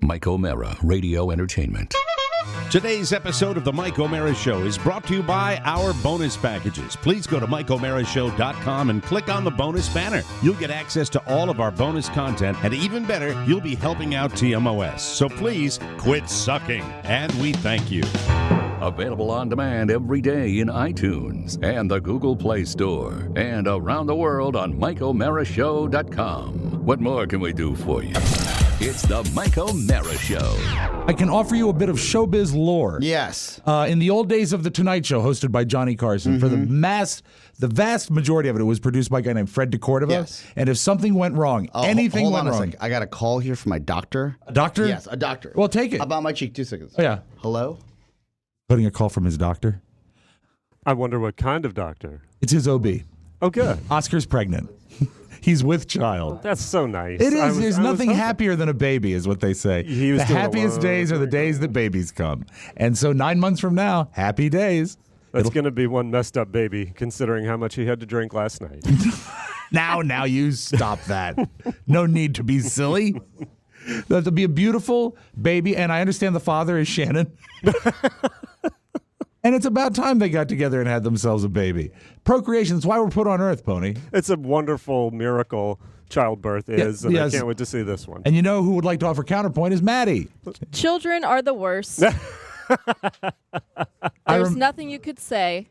Mike O'Mara, Radio Entertainment. Today's episode of The Mike O'Mara Show is brought to you by our bonus packages. Please go to MikeO'MaraShow.com and click on the bonus banner. You'll get access to all of our bonus content, and even better, you'll be helping out TMOS. So please quit sucking, and we thank you. Available on demand every day in iTunes and the Google Play Store, and around the world on MikeO'MaraShow.com. What more can we do for you? It's the Mike O'Mara Show. I can offer you a bit of showbiz lore. Yes. In the old days of The Tonight Show, hosted by Johnny Carson, for the vast majority of it was produced by a guy named Fred DeCordova. Yes. And if something went wrong, anything went wrong. I got a call here from my doctor. A doctor? Yes, a doctor. Well, take it. About my cheek, 2 seconds. Oh, yeah. Hello? Putting a call from his doctor. I wonder what kind of doctor. It's his OB. Oh, good. Oscar's pregnant. He's with child. That's so nice. It is. There's nothing happier than a baby, is what they say. He was the doing it happiest well. days are the days that babies come. And so 9 months from now, happy days. That's going to be one messed up baby, considering how much he had to drink last night. Now you stop that. No need to be silly. That'll be a beautiful baby, and I understand the father is Shannon. And it's about time they got together and had themselves a baby. Procreation is why we're put on Earth, Pony. It's a wonderful miracle childbirth is, and yes. I can't wait to see this one. And you know who would like to offer counterpoint is Maddy. Children are the worst. There's nothing you could say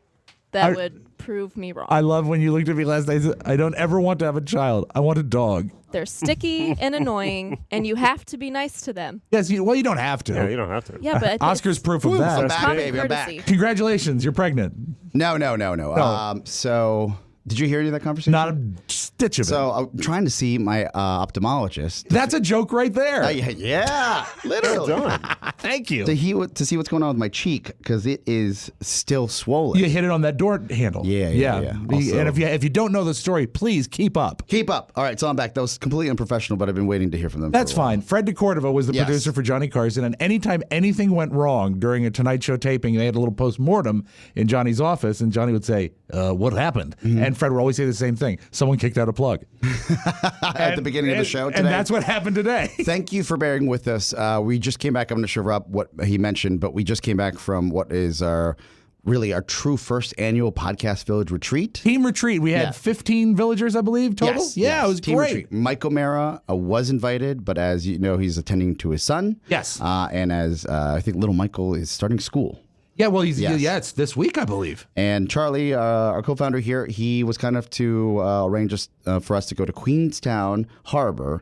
that would prove me wrong. I love when you looked at me last night and said, I don't ever want to have a child. I want a dog. They're sticky and annoying, and you have to be nice to them. Yes, you don't have to. Yeah, you don't have to. Yeah, but Oscar's proof of that. I'm back, common baby. I'm back. courtesy. Congratulations, you're pregnant. No. So, did you hear any of that conversation? Not a stitch of it. So, I'm trying to see my ophthalmologist. That's a joke right there. Yeah, literally. Thank you. To see what's going on with my cheek, because it is still swollen. You hit it on that door handle. Yeah. Also, And if you don't know the story, please keep up. keep up. All right, so I'm back. That was completely unprofessional, but I've been waiting to hear from them. That's for a while. fine. Fred DeCordova was the Yes. producer for Johnny Carson, and anytime anything went wrong during a Tonight Show taping, they had a little post-mortem in Johnny's office, and Johnny would say, what happened? And Fred would always say the same thing. Someone kicked out a plug. At the beginning of the show today. And that's what happened today. Thank you for bearing with us. We just came back. I'm not sure, Rob, what he mentioned, but we just came back from what is our true first annual Podcast Village retreat. Team retreat. We had 15 villagers, I believe, total. Yes, It was Team great. retreat. Mike O'Mara was invited, but as you know, he's attending to his son. Yes. And as I think little Michael is starting school. Yeah, well, Yes. it's this week, I believe. And Charlie, our co-founder here, he was kind of to arrange for us to go to Queenstown Harbor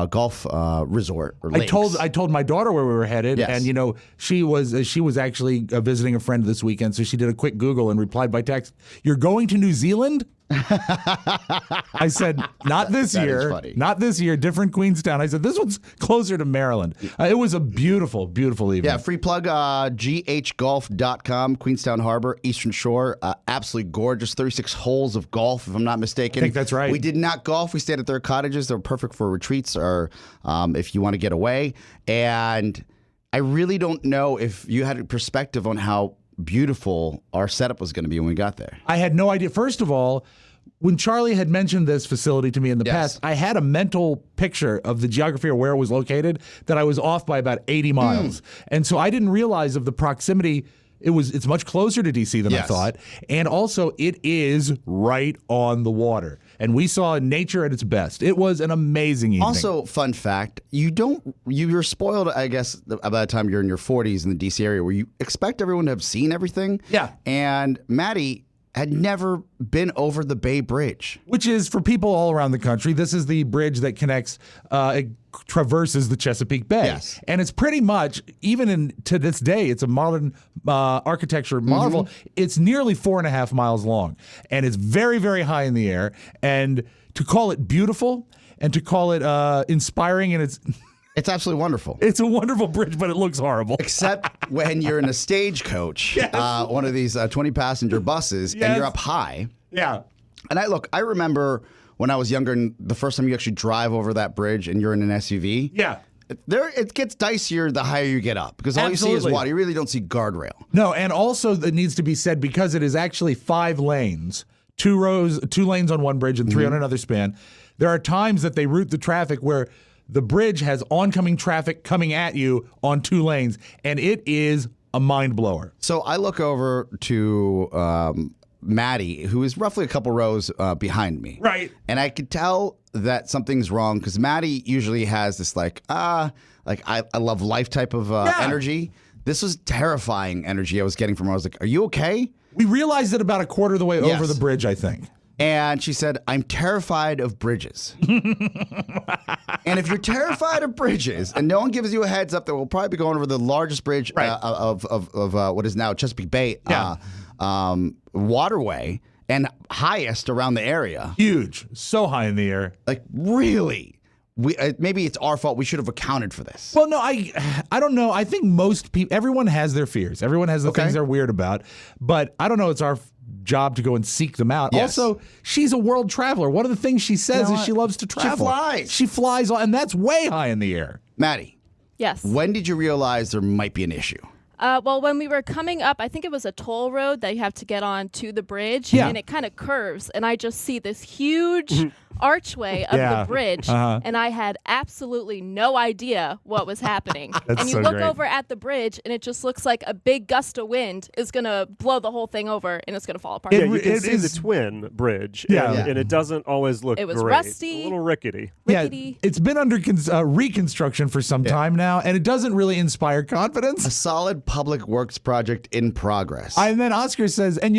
golf resort or lakes. I told my daughter where we were headed, Yes. and she was actually visiting a friend this weekend, so she did a quick Google and replied by text, "You're going to New Zealand?" I said, "Not this That year. is funny. Not this year. Different Queenstown." I said, "This one's closer to Maryland." It was a beautiful, beautiful evening. Yeah, free plug, ghgolf.com, Queenstown Harbor, Eastern Shore. Absolutely gorgeous, 36 holes of golf, if I'm not mistaken. I think that's right. We did not golf. We stayed at their cottages. They're perfect for retreats or if you want to get away. And I really don't know if you had a perspective on how beautiful our setup was going to be when we got there. I had no idea. First of all, when Charlie had mentioned this facility to me in the past, I had a mental picture of the geography or where it was located that I was off by about 80 miles. And so I didn't realize of the proximity. It's much closer to D.C. than I thought. And also, it is right on the water. And we saw nature at its best. It was an amazing evening. Also, fun fact, you're spoiled, I guess, by the time you're in your 40s in the D.C. area where you expect everyone to have seen everything. Yeah. And Maddy had never been over the Bay Bridge. Which is, for people all around the country, this is the bridge that connects, it traverses the Chesapeake Bay. Yes. And it's pretty much, even to this day, it's a modern architecture marvel. It's nearly 4.5 miles long. And it's very, very high in the air. And to call it beautiful and to call it inspiring, and It's absolutely wonderful. it's a wonderful bridge, but it looks horrible. Except when you're in a stagecoach, one of these 20-passenger buses, and you're up high. Yeah. And I remember when I was younger, and the first time you actually drive over that bridge and you're in an SUV. Yeah. It gets dicier the higher you get up because all you see Absolutely. is water. You really don't see guardrail. No, and also it needs to be said, because it is actually 5 lanes, 2 lanes on one bridge and 3 on another span, there are times that they route the traffic where the bridge has oncoming traffic coming at you on 2 lanes, and it is a mind blower. So I look over to Maddy, who is roughly a couple rows behind me. Right. And I could tell that something's wrong because Maddy usually has this I love life type of energy. This was terrifying energy I was getting from her. I was like, are you okay? We realized it about a quarter of the way over the bridge, I think. And she said, I'm terrified of bridges. And if you're terrified of bridges and no one gives you a heads up that we'll probably be going over the largest bridge of what is now Chesapeake Bay waterway and highest around the area. Huge. So high in the air. Like, really? Maybe it's our fault. We should have accounted for this. Well, no, I don't know. I think most people, everyone has their fears. Everyone has the things they're weird about. But I don't know. It's our job to go and seek them out. Yes. Also, she's a world traveler. One of the things she says is she loves to travel. She flies, and that's way high in the air. Maddy. Yes. When did you realize there might be an issue? Well, when we were coming up, I think it was a toll road that you have to get on to the bridge, and it kind of curves, and I just see this huge archway of the bridge, and I had absolutely no idea what was happening. And you so look great. over at the bridge, and it just looks like a big gust of wind is going to blow the whole thing over, and it's going to fall apart. Yeah, you can see the twin bridge, and it doesn't always look It was great. rusty. A little rickety. Rickety. It's been under reconstruction for some time now, and it doesn't really inspire confidence. A solid public works project in progress. And then Oscar says, and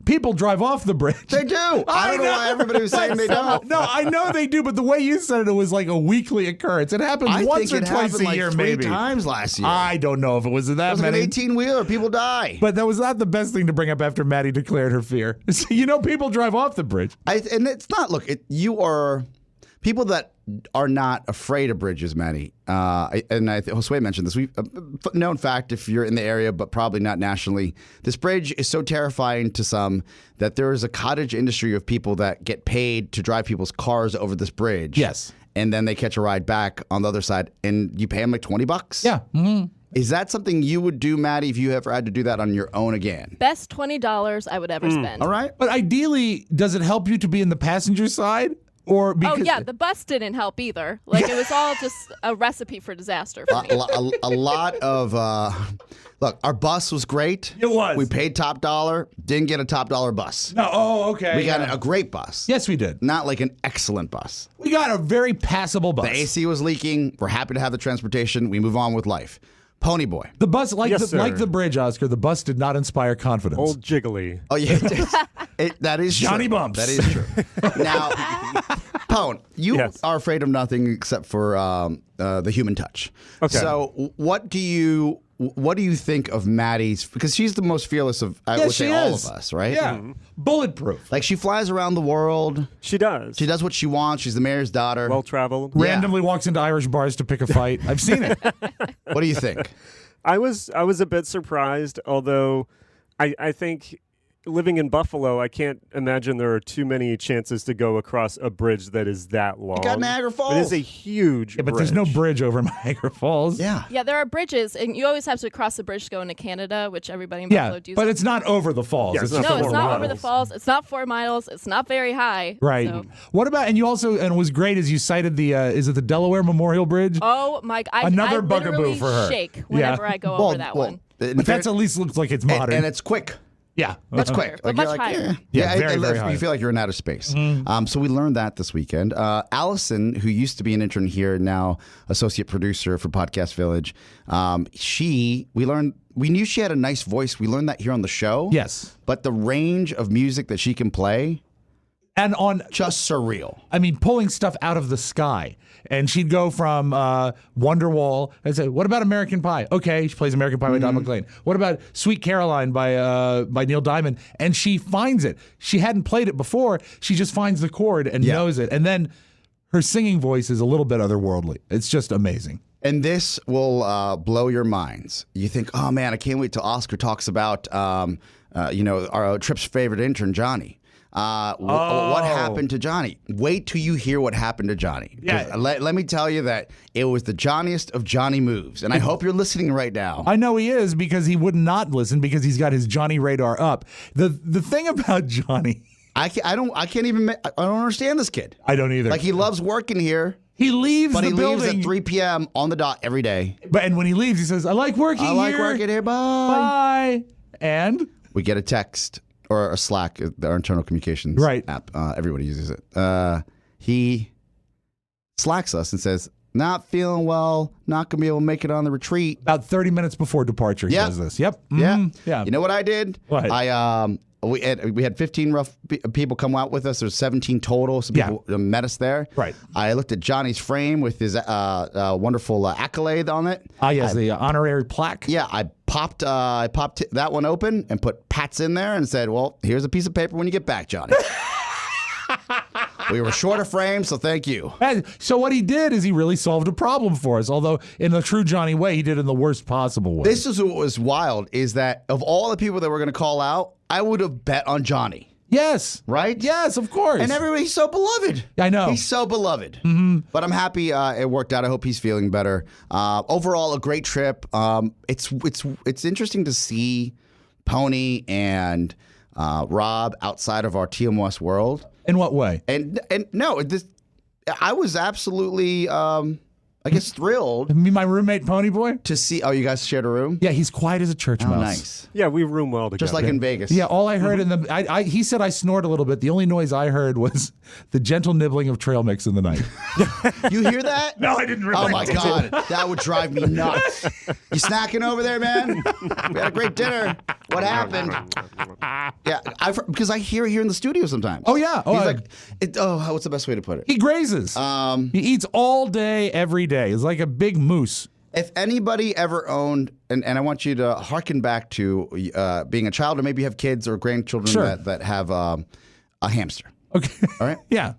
people drive off the bridge. They do. I don't know why everybody was saying they don't. No, I know they do, but the way you said it was like a weekly occurrence. It happens once or twice a year, 3 maybe. times last year. I don't know if it was that it was like many. an 18-wheeler. People die. But that was not the best thing to bring up after Maddy declared her fear. People drive off the bridge. And it's not. Look, you are people that are not afraid of bridges, Maddy. Josue mentioned this. Known fact, if you're in the area, but probably not nationally, this bridge is so terrifying to some that there is a cottage industry of people that get paid to drive people's cars over this bridge. Yes. And then they catch a ride back on the other side, and you pay them like $20. Yeah. Mm-hmm. Is that something you would do, Maddy, if you ever had to do that on your own again? Best $20 I would ever spend. All right. But ideally, does it help you to be in the passenger side? Or because the bus didn't help either. Like, it was all just a recipe for disaster for me. A lot of look, our bus was great. It was. We paid top dollar. Didn't get a top dollar bus. No, okay. We got a great bus. Yes, we did. Not like an excellent bus. We got a very passable bus. The AC was leaking. We're happy to have the transportation. We move on with life. Pony Boy. The bus, like Yes, like sir. the bridge, Oscar, the bus did not inspire confidence. Old jiggly. Oh yeah, that is Johnny true. Bumps. That is true. Now, Pone, you Yes. are afraid of nothing except for the human touch. Okay. So, what do you think of Maddy's? Because she's the most fearless of, I would say, all of us, right? Yeah. Bulletproof. Like, she flies around the world. She does. She does what she wants. She's the mayor's daughter. Well traveled. Randomly walks into Irish bars to pick a fight. I've seen it. What do you think? I was a bit surprised, although I think living in Buffalo, I can't imagine there are too many chances to go across a bridge that is that long. You got Niagara Falls. It is a huge Yeah, but there's no bridge over Niagara Falls. Yeah. Yeah, there are bridges, and you always have to cross the bridge to go into Canada, which everybody in Buffalo Yeah, uses. but it's not over the falls. Yeah, it's just not no, four it's not over the miles. falls. It's not 4 miles. It's not very high. Right. So. What about, and you also, and it was great as you cited the, is it the Delaware Memorial Bridge? Oh my! Another I bugaboo literally for her. shake whenever I go over that one. But that's at least looks like it's modern. And it's quick. yeah. That's higher, quick. but you're much higher. Yeah, very, it very lets high. you feel like you're in outer space. So we learned that this weekend. Allison, who used to be an intern here, now associate producer for Podcast Village, we knew she had a nice voice. We learned that here on the show. Yes. But the range of music that she can play, And on, just surreal. I mean, pulling stuff out of the sky. And she'd go from Wonderwall and say, what about American Pie? Okay, she plays American Pie by Don McLean. What about Sweet Caroline by Neil Diamond? And she finds it. She hadn't played it before. She just finds the chord and knows it. And then her singing voice is a little bit otherworldly. It's just amazing. And this will blow your minds. You think, oh man, I can't wait till Oscar talks about, our Trip's favorite intern, Johnny. What happened to Johnny? Wait till you hear what happened to Johnny. 'Cause Yeah. Let me tell you that it was the Johnniest of Johnny moves. And I hope you're listening right now. I know he is because he would not listen because he's got his Johnny radar up. The thing about Johnny, I don't understand this kid. I don't either. Like, he loves working here. He leaves but the he building. leaves at 3 p.m. on the dot every day. And when he leaves, he says, I like working here. I like working here. Bye. Bye. And? We get a text or a Slack, our internal communications app. Everybody uses it. He slacks us and says, not feeling well, not going to be able to make it on the retreat. About 30 minutes before departure, he does this. Yep. Yeah. You know what I did? What? We had 15 rough people come out with us. There's 17 total. Some people met us there. Right. I looked at Johnny's frame with his wonderful accolade on it. Yes, the honorary plaque. Yeah, I popped that one open and put Pat's in there and said, well, here's a piece of paper when you get back, Johnny. We were short of frame, so thank you. And so what he did is he really solved a problem for us, although in the true Johnny way, he did it in the worst possible way. This is what was wild, is that of all the people that were going to call out, I would have bet on Johnny. Yes. Right? Yes, of course. And everybody's so beloved. I know. He's so beloved. Mm-hmm. But I'm happy it worked out. I hope he's feeling better. Overall, a great trip. It's interesting to see Pony and Robb outside of our TMOS world. In what way? And no, I was absolutely, I guess, thrilled. Me, my roommate, Pony Boy? To see, you guys shared a room? Yeah, he's quiet as a church mouse. Nice. Yeah, we room well together. Just like in Vegas. Yeah, all I heard in the, he said I snored a little bit. The only noise I heard was the gentle nibbling of trail mix in the night. You hear that? No, I didn't really. Oh my God, that would drive me nuts. You snacking over there, man? We had a great dinner. What happened? Yeah, because I hear it here in the studio sometimes. Oh yeah. He's like, what's the best way to put it? He grazes. He eats all day, every day. It's like a big moose. If anybody ever owned, and I want you to hearken back to being a child, or maybe you have kids or grandchildren that have a hamster. Okay. All right? Yeah.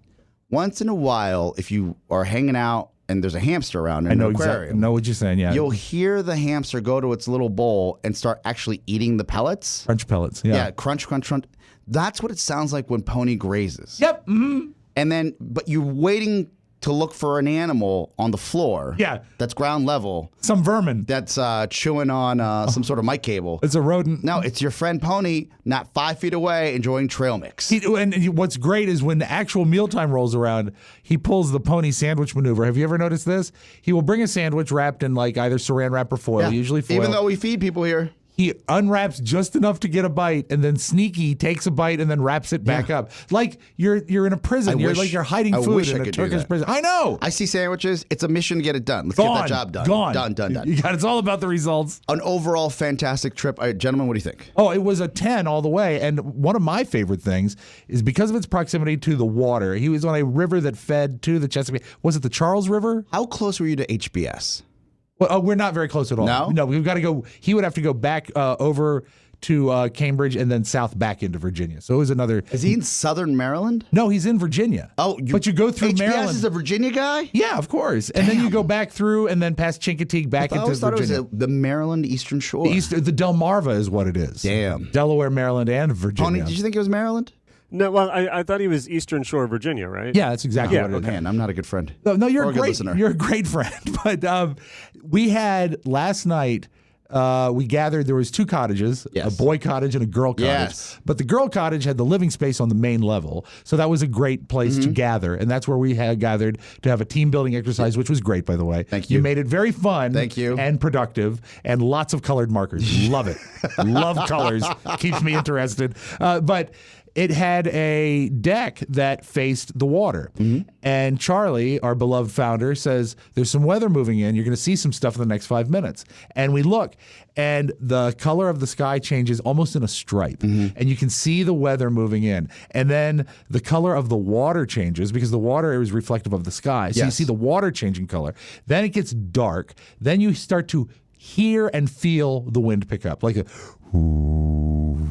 Once in a while, if you are hanging out and there's a hamster around in an aquarium. I know what you're saying, yeah. You'll hear the hamster go to its little bowl and start actually eating the pellets. Crunch pellets, yeah. Yeah, crunch, crunch, crunch. That's what it sounds like when Pony grazes. Yep. Mm-hmm. And then, but you're waiting to look for an animal on the floor. Yeah. That's ground level. Some vermin. That's chewing on some sort of mic cable. It's a rodent. No, it's your friend Pony, not 5 feet away, enjoying trail mix. And what's great is when the actual mealtime rolls around, he pulls the Pony sandwich maneuver. Have you ever noticed this? He will bring a sandwich wrapped in like either saran wrap or foil, usually foil. Even though we feed people here. He unwraps just enough to get a bite, and then sneaky takes a bite and then wraps it back up. Like you're in a prison. You're hiding food in a Turkish prison. I know. I see sandwiches. It's a mission to get it done. Let's get that job done. Done. It's all about the results. An overall fantastic trip. Gentlemen, what do you think? Oh, it was a 10 all the way. And one of my favorite things is because of its proximity to the water. He was on a river that fed to the Chesapeake. Was it the Charles River? How close were you to HBS? Well, we're not very close at all. No, we've got to go. He would have to go back over to Cambridge and then south back into Virginia. So it was another. Is he in Southern Maryland? No, he's in Virginia. Oh, but you go through HBS Maryland. Is a Virginia guy? Yeah, of course. And then you go back through and then past Chincoteague back into Virginia. I thought it was the Maryland Eastern Shore. The Delmarva is what it is. Damn. Delaware, Maryland, and Virginia. Tony, did you think it was Maryland? No, well, I thought he was Eastern Shore, Virginia, right? Yeah, that's exactly what it is. Man, I'm not a good friend. No, you're a great listener. You're a great friend. But we had last night. We gathered. There was 2 cottages, a boy cottage and a girl cottage. Yes. But the girl cottage had the living space on the main level, so that was a great place to gather, and that's where we had gathered to have a team building exercise, which was great, by the way. Thank you. You made it very fun. Thank you. And productive, and lots of colored markers. Love it. Love colors. Keeps me interested. But it had a deck that faced the water. Mm-hmm. And Charlie, our beloved founder, says, there's some weather moving in. You're going to see some stuff in the next 5 minutes. And we look, and the color of the sky changes almost in a stripe. Mm-hmm. And you can see the weather moving in. And then the color of the water changes because the water is reflective of the sky. So you see the water changing color. Then it gets dark. Then you start to hear and feel the wind pick up. Like a...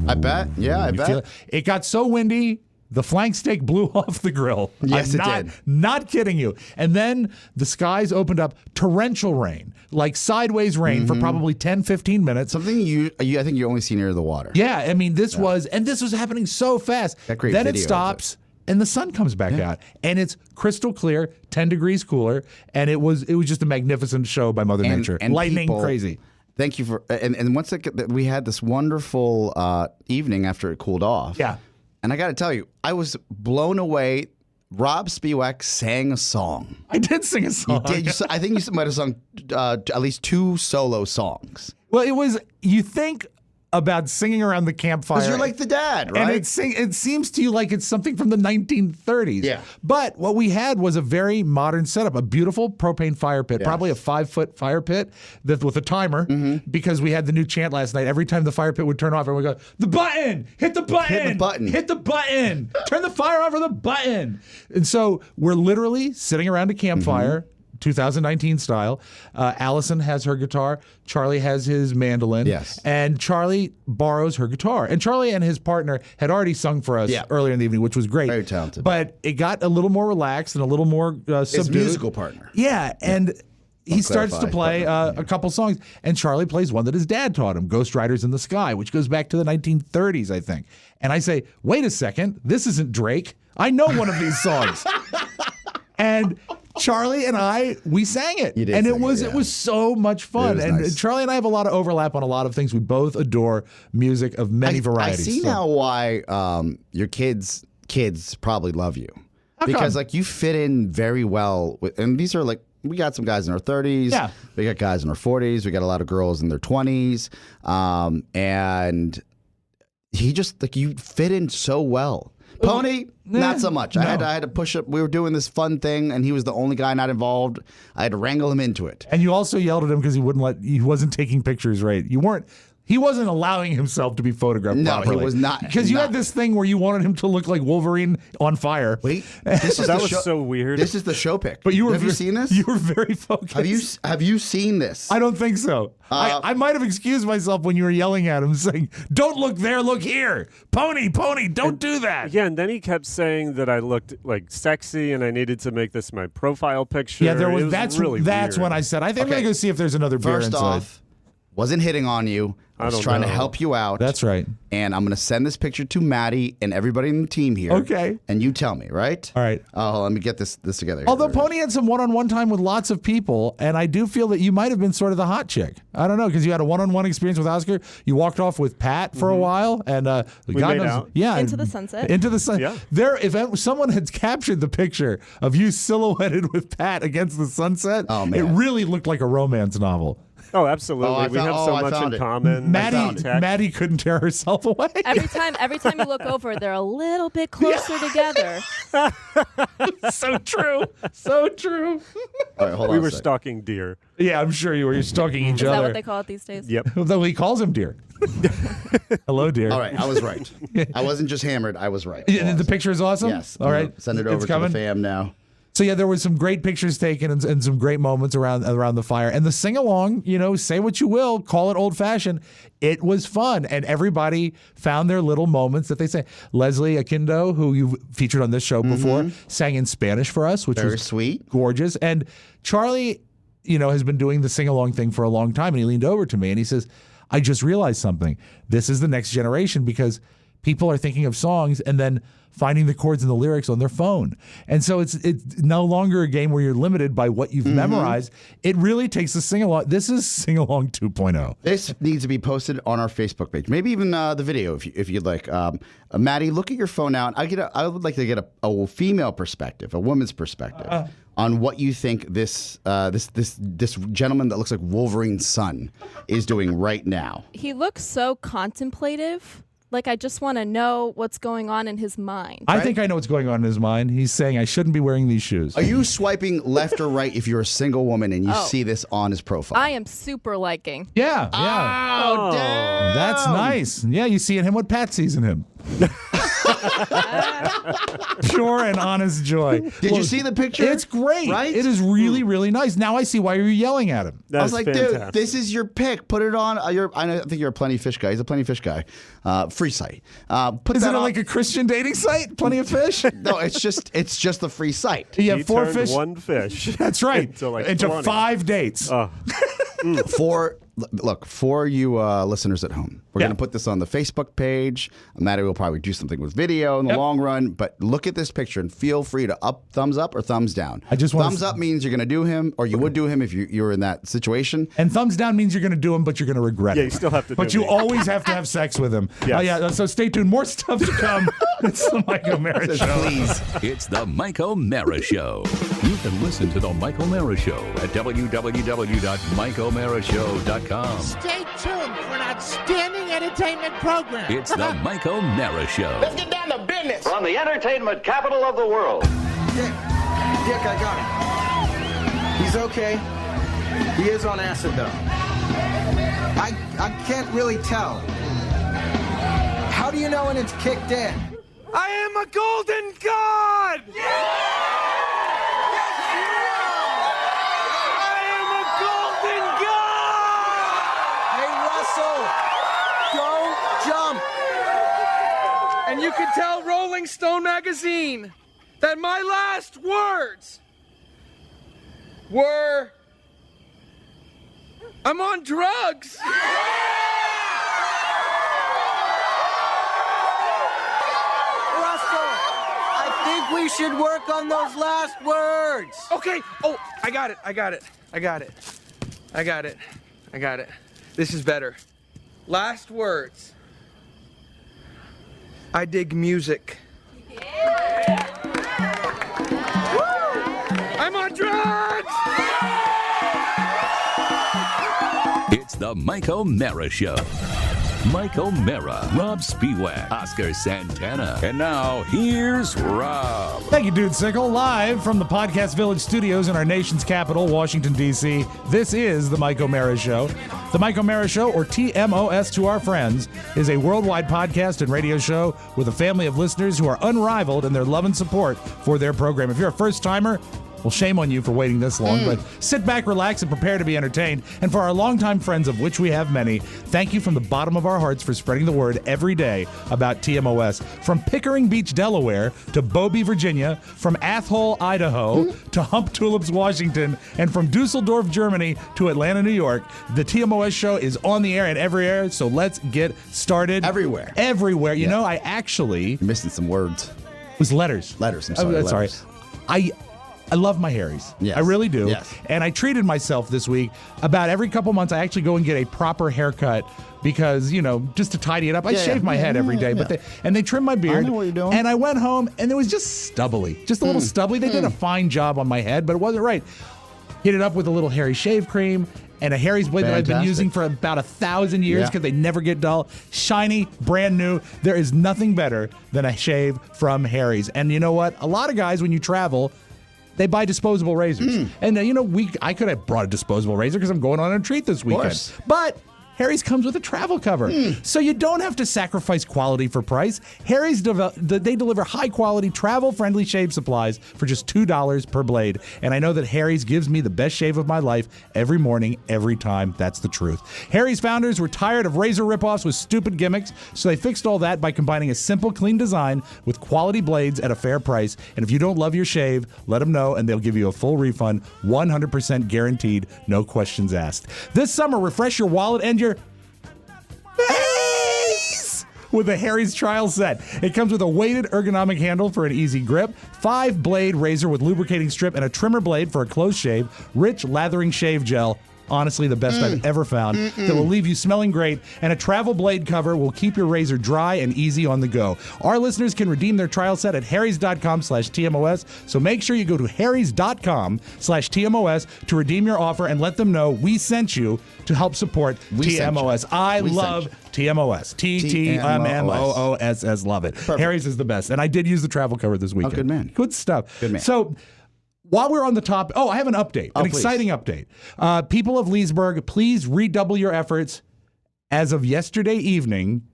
I bet. Yeah, I bet. It got so windy, the flank steak blew off the grill. Yes, it did. Not kidding you. And then the skies opened up, torrential rain, like sideways rain for probably 10, 15 minutes. Something I think you only see near the water. Yeah, I mean, this was happening so fast. Then it stops. And the sun comes back out, and it's crystal clear, 10 degrees cooler, and it was just a magnificent show by Mother Nature. And lightning crazy. Thank you for and once we had this wonderful evening after it cooled off. Yeah. And I got to tell you, I was blown away Robb Spiewak sang a song. I did sing a song. You did. I think you might have sung at least 2 solo songs. Well, it was, you think about singing around the campfire. Because you're like the dad, right? And it seems to you like it's something from the 1930s. Yeah. But what we had was a very modern setup, a beautiful propane fire pit, probably a 5-foot fire pit with a timer, because we had the new chant last night. Every time the fire pit would turn off, everyone would go, the button, hit the button, hit the button, hit the button, turn the fire off with the button. And so we're literally sitting around a campfire, 2019 style. Allison has her guitar. Charlie has his mandolin. Yes. And Charlie borrows her guitar. And Charlie and his partner had already sung for us earlier in the evening, which was great. Very talented. But it got a little more relaxed and a little more subdued. His musical partner. Yeah. And he starts to play a couple songs. And Charlie plays one that his dad taught him, Ghost Riders in the Sky, which goes back to the 1930s, I think. And I say, wait a second. This isn't Drake. I know one of these songs. And Charlie and we sang it. You did and sing it was so much fun. And nice. Charlie and I have a lot of overlap on a lot of things. We both adore music of many varieties. I see now why your kids probably love you. Because like you fit in very well with, and these are like, we got some guys in our 30s. Yeah. We got guys in our 40s. We got a lot of girls in their 20s. And he just, like, you fit in so well. Pony, not so much. No. I had to push up. We were doing this fun thing, and he was the only guy not involved. I had to wrangle him into it. And you also yelled at him because he wasn't taking pictures right. He wasn't allowing himself to be photographed properly. He was not. Because you had this thing where you wanted him to look like Wolverine on fire. Wait, that was so weird. This is the show pic. But have you seen this? You were very focused. Have you seen this? I don't think so. I might have excused myself when you were yelling at him, saying, "Don't look there, look here, Pony, don't do that." Yeah, and then he kept saying that I looked like sexy, and I needed to make this my profile picture. Yeah, that's really that's weird. when I said, I think I'm gonna go see if there's another beer First inside. off, wasn't hitting on you. I was trying to help you out. That's right. And I'm going to send this picture to Maddy and everybody in the team here. Okay. And you tell me, right? All right. Oh, let me get this together. Although Pony had some one-on-one time with lots of people, and I do feel that you might have been sort of the hot chick. I don't know, because you had a one-on-one experience with Oscar. You walked off with Pat for a while, and we made out. Yeah, Into the sunset. Into the sun. Yeah. If someone had captured the picture of you silhouetted with Pat against the sunset, it really looked like a romance novel. Oh, absolutely. We have so much in common. Maddy couldn't tear herself away. Every time you look over, they're a little bit closer together. So true. So true. All right, hold on We a were sec. stalking deer. Yeah, I'm sure you were. You're stalking each Is other. that what they call it these days? Yep. Though he calls him dear. Hello, dear. All right, I was right. I wasn't just hammered. I was right. Yeah, the picture is awesome? Yes. All right. Send it over to the fam now. So yeah, there was some great pictures taken and some great moments around the fire. And the sing-along, say what you will, call it old-fashioned. It was fun. And everybody found their little moments that they say. Leslie Akindo, who you've featured on this show before, sang in Spanish for us, which Very was sweet. Gorgeous. And Charlie, has been doing the sing-along thing for a long time. And he leaned over to me and he says, I just realized something. This is the next generation because people are thinking of songs and then finding the chords and the lyrics on their phone. And so it's no longer a game where you're limited by what you've memorized. It really takes the sing-along. This is Sing-Along 2.0. This needs to be posted on our Facebook page. Maybe even the video if you'd like. Maddy, look at your phone now. I would like to get a female perspective, a woman's perspective on what you think this gentleman that looks like Wolverine's son is doing right now. He looks so contemplative. Like, I just want to know what's going on in his mind. I think I know what's going on in his mind. He's saying I shouldn't be wearing these shoes. Are you swiping left or right if you're a single woman and you see this on his profile? I am super liking. Yeah. Oh, damn. That's nice. Yeah, you see in him what Pat sees in him. Pure and honest joy. Did you see the picture? It's great. Right? It is really, really nice. Now I see why you're yelling at him. I was like, dude, this is your pick. Put it on. I think you're a Plenty Fish guy. He's a Plenty Fish guy. Free site. Is it like a Christian dating site? Plenty of Fish? No, it's just the free site. You have He 4 turned fish. one fish. That's right. into 20. 5 dates. For you listeners at home, we're going to put this on the Facebook page. Maddy will probably do something with video in the long run, but look at this picture and feel free to thumbs up or thumbs down. Thumbs up means you're going to do him, or you would do him if you were in that situation. And thumbs down means you're going to do him, but you're going to regret it. Yeah, you still have to But do you me. always have to have sex with him. Yes. So stay tuned. More stuff to come It's the Mike O'Mara Show. Please. It's the Mike O'Mara Show. You can listen to the Mike O'Mara Show at www.mikeomarashow.com. Stay tuned for an outstanding entertainment program. It's the Mike O'Mara Show. Let's get down to business. From the entertainment capital of the world. Dick, I got him. He's okay. He is on acid, though. I can't really tell. How do you know when it's kicked in? I am a golden god! Yeah! Yes, you are! I am a golden god! Hey, Russell, don't jump! And you can tell Rolling Stone magazine that my last words were, I'm on drugs! We should work on those last words. Okay. Oh, I got it. This is better. Last words. I dig music. Yeah. I'm on drugs! It's the Mike O'Mara Show. Mike O'Mara, Robb Spiewak, Oscar Santana. And now, here's Robb. Thank you, Dude Sickle. Live from the Podcast Village studios in our nation's capital, Washington, D.C., this is the Mike O'Mara Show. The Mike O'Mara Show, or TMOS to our friends, is a worldwide podcast and radio show with a family of listeners who are unrivaled in their love and support for their program. If you're a first-timer, well, shame on you for waiting this long, but sit back, relax, and prepare to be entertained. And for our longtime friends, of which we have many, thank you from the bottom of our hearts for spreading the word every day about TMOS. From Pickering Beach, Delaware, to Bobby, Virginia, from Athol, Idaho, to Hump Tulips, Washington, and from Dusseldorf, Germany, to Atlanta, New York, the TMOS show is on the air and every air, so let's get started. Everywhere. Everywhere. You know, I actually... You're missing some words. It was letters. Letters, I'm sorry. Letters. I love my Harrys. Yes. I really do. Yes. And I treated myself this week. About every couple months, I actually go and get a proper haircut because, you know, just to tidy it up. I shave my head every day, but they trim my beard. I know what you're doing. And I went home, and it was just stubbly. Just a little stubbly. They did a fine job on my head, but it wasn't right. Hit it up with a little Harry shave cream and a Harry's blade that I've been using for about 1,000 years because they never get dull. Shiny, brand new. There is nothing better than a shave from Harry's. And you know what? A lot of guys, when you travel, they buy disposable razors. And, you know, I could have brought a disposable razor because I'm going on a treat this weekend. But Harry's comes with a travel cover. So you don't have to sacrifice quality for price. Harry's, they deliver high-quality, travel-friendly shave supplies for just $2 per blade. And I know that Harry's gives me the best shave of my life every morning, every time. That's the truth. Harry's founders were tired of razor ripoffs with stupid gimmicks, so they fixed all that by combining a simple, clean design with quality blades at a fair price. And if you don't love your shave, let them know, and they'll give you a full refund, 100% guaranteed, no questions asked. This summer, refresh your wallet and your face with the Harry's trial set. It comes with a weighted ergonomic handle for an easy grip, 5-blade razor with lubricating strip, and a trimmer blade for a close shave, rich lathering shave gel. Honestly, the best I've ever found that will leave you smelling great, and a travel blade cover will keep your razor dry and easy on the go. Our listeners can redeem their trial set at harrys.com/TMOS, so make sure you go to harrys.com/TMOS to redeem your offer and let them know we sent you to help support TMOS. I love TMOS. TTMMOOSS. Love it. Perfect. Harry's is the best. And I did use the travel cover this weekend. Oh, good man. Good stuff. Good man. So, while we're on the topic, I have an update, an exciting update. People of Leesburg, please redouble your efforts. As of yesterday evening,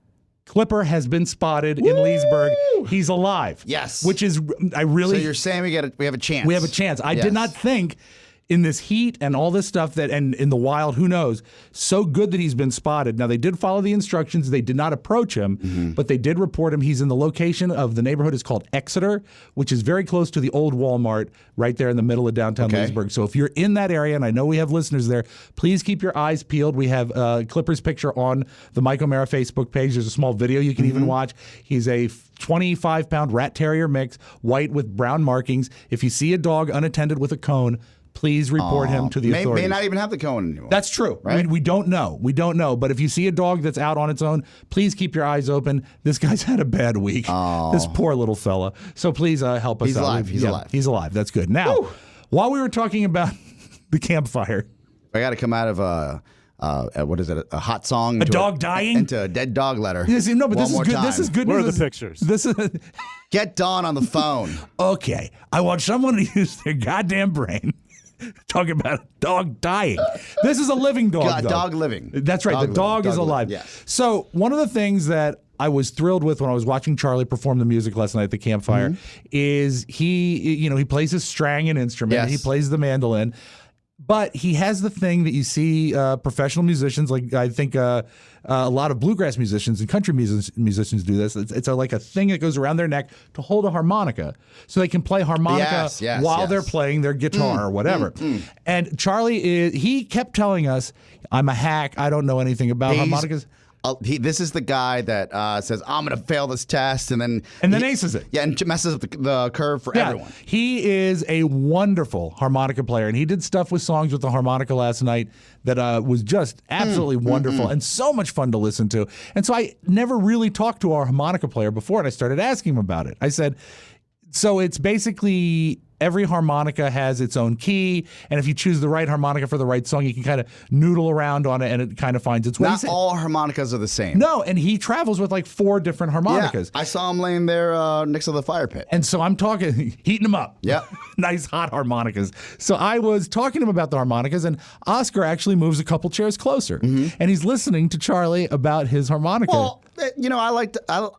Clipper has been spotted in Leesburg. He's alive. Yes. Which is, So you're saying we have a chance. We have a chance. I did not think in this heat and all this stuff and in the wild, who knows, so good that he's been spotted. Now, they did follow the instructions. They did not approach him, but they did report him. He's in the location of the neighborhood is called Exeter, which is very close to the old Walmart right there in the middle of downtown Leesburg. So if you're in that area, and I know we have listeners there, please keep your eyes peeled. We have Clipper's picture on the Mike O'Mara Facebook page. There's a small video you can even watch. He's a 25-pound rat terrier mix, white with brown markings. If you see a dog unattended with a cone, please report him to the authorities. May not even have the cone anymore. That's true. Right? We don't know. We don't know. But if you see a dog that's out on its own, please keep your eyes open. This guy's had a bad week. This poor little fella. So please help us He's out. alive. He's alive. He's alive. That's good. Now, while we were talking about the campfire, I got to come out of what is it? A hot song? A dog dying? Into a dead dog letter. Yes, no, but One this is more good. time. This is good Where are news. the pictures? This is Get Dawn on the phone. okay. I want someone to use their goddamn brain. Talk about a dog dying. This is a living dog. though. Dog living. That's right. The dog is alive. Yes. So one of the things that I was thrilled with when I was watching Charlie perform the music last night at the campfire is he plays his strang instrument. Yes. He plays the mandolin. But he has the thing that you see professional musicians, like I think a lot of bluegrass musicians and country musicians do this. It's like a thing that goes around their neck to hold a harmonica, so they can play harmonica while they're playing their guitar or whatever. And Charlie, he kept telling us, "I'm a hack. I don't know anything about harmonicas." This is the guy that says, I'm going to fail this test, and then aces it. Yeah, and messes up the curve for everyone. He is a wonderful harmonica player, and he did stuff with songs with the harmonica last night that was just absolutely wonderful and so much fun to listen to. And so I never really talked to our harmonica player before, and I started asking him about it. I said, so it's basically every harmonica has its own key, and if you choose the right harmonica for the right song, you can kind of noodle around on it, and it kind of finds its way. Not all harmonicas are the same. No, and he travels with like 4 different harmonicas. Yeah, I saw him laying there next to the fire pit. And so I'm talking, heating them up. Yeah. Nice hot harmonicas. So I was talking to him about the harmonicas, and Oscar actually moves a couple chairs closer, and he's listening to Charlie about his harmonica. Well,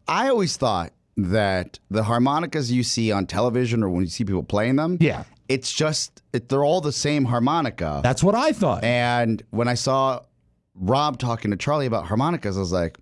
I always thought that the harmonicas you see on television or when you see people playing them, it's just they're all the same harmonica. That's what I thought. And when I saw Rob talking to Charlie about harmonicas, I was like,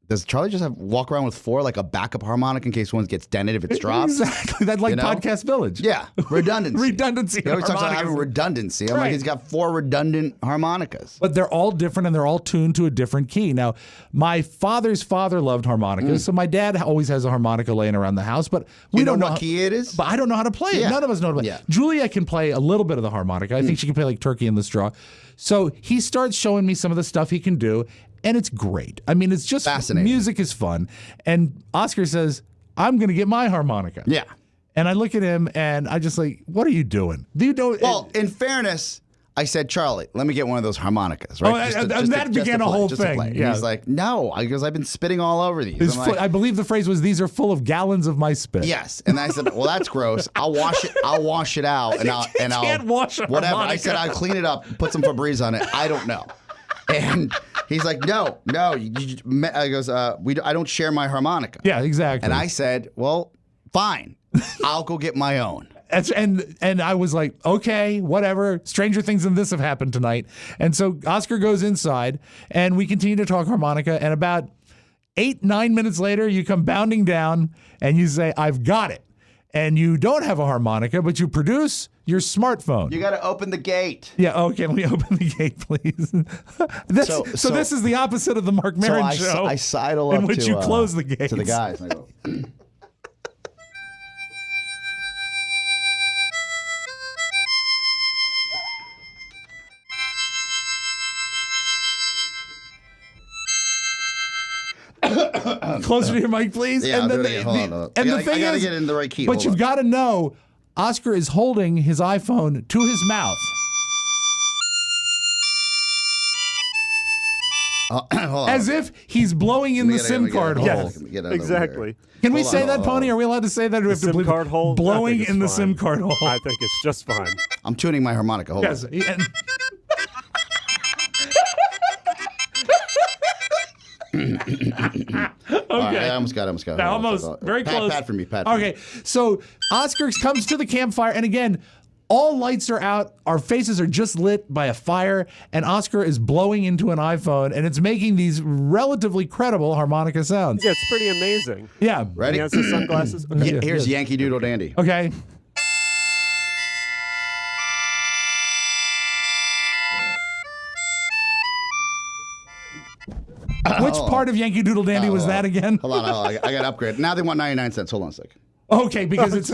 does Charlie just walk around with 4, like a backup harmonica in case one gets dented if it's dropped? Exactly. That's like Podcast Village. Yeah. Redundancy. Redundancy. He always talks about having redundancy. I'm like, he's got 4 redundant harmonicas. But they're all different, and they're all tuned to a different key. Now, my father's father loved harmonicas, so my dad always has a harmonica laying around the house, but we don't know what key it is? But I don't know how to play it. None of us know how to play it. Julia can play a little bit of the harmonica. I think she can play like Turkey in the Straw. So he starts showing me some of the stuff he can do, and it's great. I mean, it's just fascinating. Music is fun. And Oscar says, I'm going to get my harmonica. Yeah. And I look at him, and I just like, what are you doing? Well, in fairness, I said, Charlie, let me get one of those harmonicas, right? That began a whole thing. And he's like, no, because I've been spitting all over these. I believe the phrase was, these are full of gallons of my spit. Yes. And I said, well, that's gross. I'll wash it out. And I'll can't wash a whatever. harmonica. I said, I'll clean it up, put some Febreze on it. I don't know. And he's like, no. I goes, I don't share my harmonica. Yeah, exactly. And I said, well, fine. I'll go get my own. And I was like, okay, whatever. Stranger things than this have happened tonight. And so Oscar goes inside, and we continue to talk harmonica. And about 8-9 minutes later, you come bounding down, and you say, I've got it. And you don't have a harmonica, but you produce your smartphone. You got to open the gate. Yeah. Oh, can we open the gate, please? So this is the opposite of the Mark Maron show. I sidle up in which you close the gates to the guys. And I go. Closer to your mic, please. Yeah, and then I gotta get in the right key. But you've got to know, Oscar is holding his iPhone to his mouth. As if he's blowing in the SIM card hole. Yes, exactly. Can we say that, Pony? Are we allowed to say that? Or do we have to SIM card hole? Blowing in the SIM card hole. I think it's just fine. I'm tuning my harmonica. Hold on. Okay. Right, I almost got it. Almost. Very close. Pat for me. Okay. So Oscar comes to the campfire, and again, all lights are out. Our faces are just lit by a fire, and Oscar is blowing into an iPhone, and it's making these relatively credible harmonica sounds. Yeah, it's pretty amazing. Yeah. Ready? He has his sunglasses. Okay. Here's Yankee Doodle Dandy. Okay. Which part of Yankee Doodle Dandy was that again? Hold on. I got to upgrade. Now they want 99 cents. Hold on a second. Okay, because it's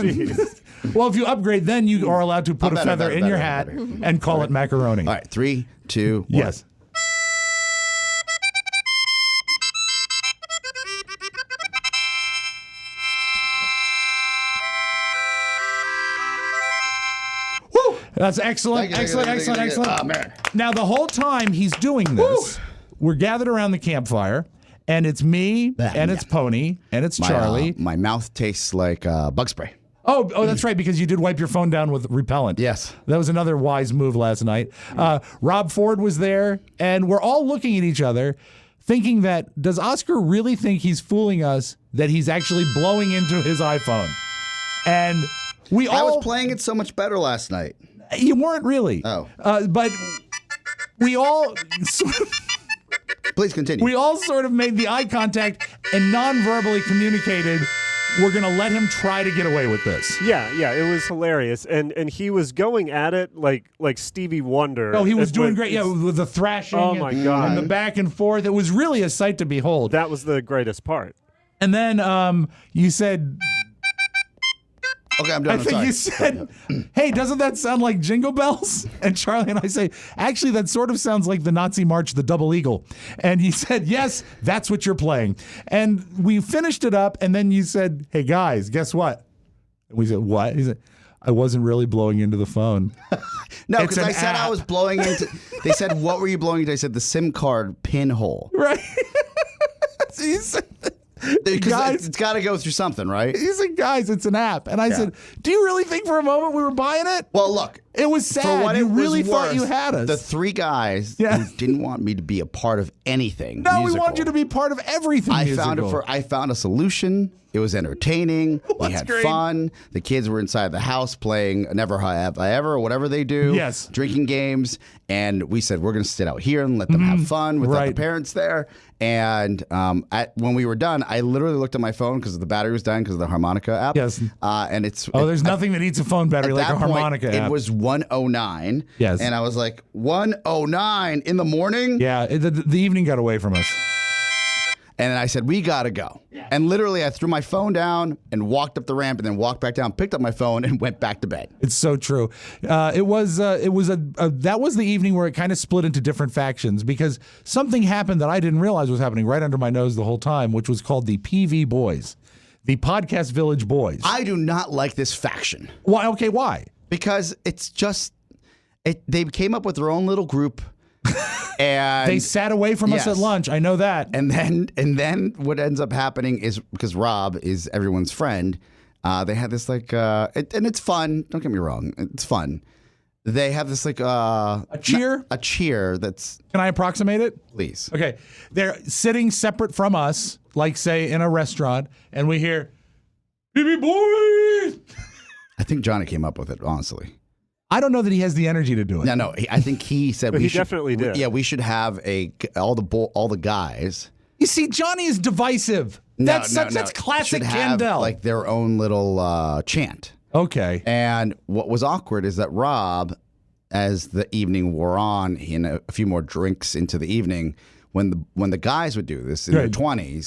well, if you upgrade, then you are allowed to put a feather in your hat and call it macaroni. All right, 3, 2, 1. Yes. Woo! That's excellent, excellent. Oh, man. Now, the whole time he's doing this, we're gathered around the campfire, and it's me, and it's Pony, and it's Charlie. My mouth tastes like bug spray. Oh, that's right, because you did wipe your phone down with repellent. Yes. That was another wise move last night. Robb Ford was there, and we're all looking at each other, thinking that, does Oscar really think he's fooling us, that he's actually blowing into his iPhone? And I was playing it so much better last night. You weren't really. Oh. But we all... Please continue. We all sort of made the eye contact and non-verbally communicated, we're going to let him try to get away with this. Yeah, it was hilarious. And he was going at it like Stevie Wonder. Oh, he was doing great. Yeah, with the thrashing my God. And the back and forth. It was really a sight to behold. That was the greatest part. And then you said... Okay, I'm done. I think you said, hey, doesn't that sound like Jingle Bells? And Charlie and I say, actually, that sort of sounds like the Nazi March, the Double Eagle. And he said, yes, that's what you're playing. And we finished it up, and then you said, hey, guys, guess what? And we said, what? He said, I wasn't really blowing into the phone. No, because I said I was blowing into... They said, what were you blowing into? I said, the SIM card pinhole. Right. So you said... Because it's got to go through something, right? He said, guys, it's an app. And I said, do you really think for a moment we were buying it? Well, look. It was sad. You really thought you had us. The 3 guys who didn't want me to be a part of anything No, musical. we want you to be part of everything musical. I found a solution. It was entertaining. We had fun. The kids were inside the house playing Never Have I Ever or whatever they do. Yes. Drinking games. And we said, we're going to sit out here and let them have fun without the parents there. And when we were done, I literally looked at my phone because the battery was dying because of the Harmonica app. Yes. And it's... there's nothing that eats a phone battery like a Harmonica app. It was 1:09. Yes. And I was like, 1:09 in the morning? Yeah, the evening got away from us. And I said, we got to go. Yeah. And literally, I threw my phone down and walked up the ramp and then walked back down, picked up my phone, and went back to bed. It's so true. That was the evening where it kind of split into different factions because something happened that I didn't realize was happening right under my nose the whole time, which was called the PV Boys, the Podcast Village Boys. I do not like this faction. Why? Okay, why? Because it's just, they came up with their own little group. And they sat away from us at lunch. I know that. And then what ends up happening is, because Robb is everyone's friend, they had this and it's fun. Don't get me wrong, it's fun. They have this a cheer. A cheer that's. Can I approximate it? Please. Okay, they're sitting separate from us, like say in a restaurant, and we hear, "PV Boys." I think Johnny came up with it, honestly. I don't know that he has the energy to do it. No. I think he said he definitely did. We should have all the guys. You see, Johnny is divisive. That's classic Candell. Like their own little chant. Okay. And what was awkward is that Robb, as the evening wore on, and a few more drinks into the evening, when the guys would do this in their 20s,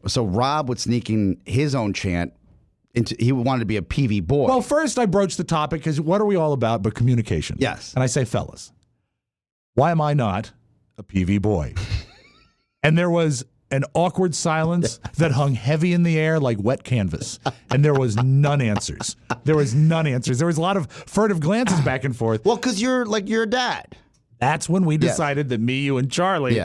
so Robb would sneak in his own chant. He wanted to be a PV boy. Well, first I broached the topic because what are we all about but communication? Yes. And I say, fellas, why am I not a PV boy? And there was an awkward silence that hung heavy in the air like wet canvas. And there was none answers. There was a lot of furtive glances back and forth. Well, because you're a dad. That's when we decided that me, you, and Charlie,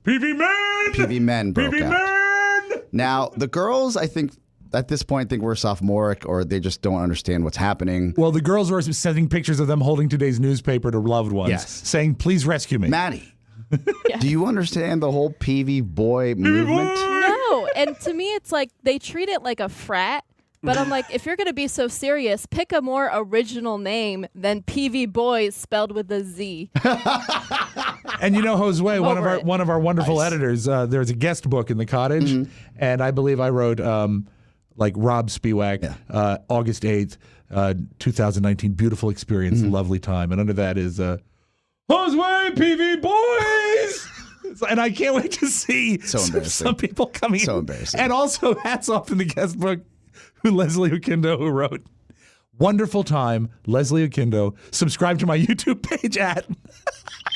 PV men broke out. Now, the girls, I think, at this point, think we're sophomoric or they just don't understand what's happening. Well, the girls were sending pictures of them holding today's newspaper to loved ones, saying, please rescue me. Maddy, do you understand the whole PV boy movement? No, and to me, it's like they treat it like a frat. But I'm like, if you're going to be so serious, pick a more original name than PV Boys spelled with a Z. And you know, Josue, one of our wonderful editors, there's a guest book in the cottage, and I believe I wrote... like Robb Spiewak, August 8th, 2019, beautiful experience, lovely time. And under that is Josue PV Boys! And I can't wait to see some people coming in. So embarrassing. And also, hats off in the guest book. Leslie Okindo, who wrote, "Wonderful time, Leslie Okindo. Subscribe to my YouTube page at."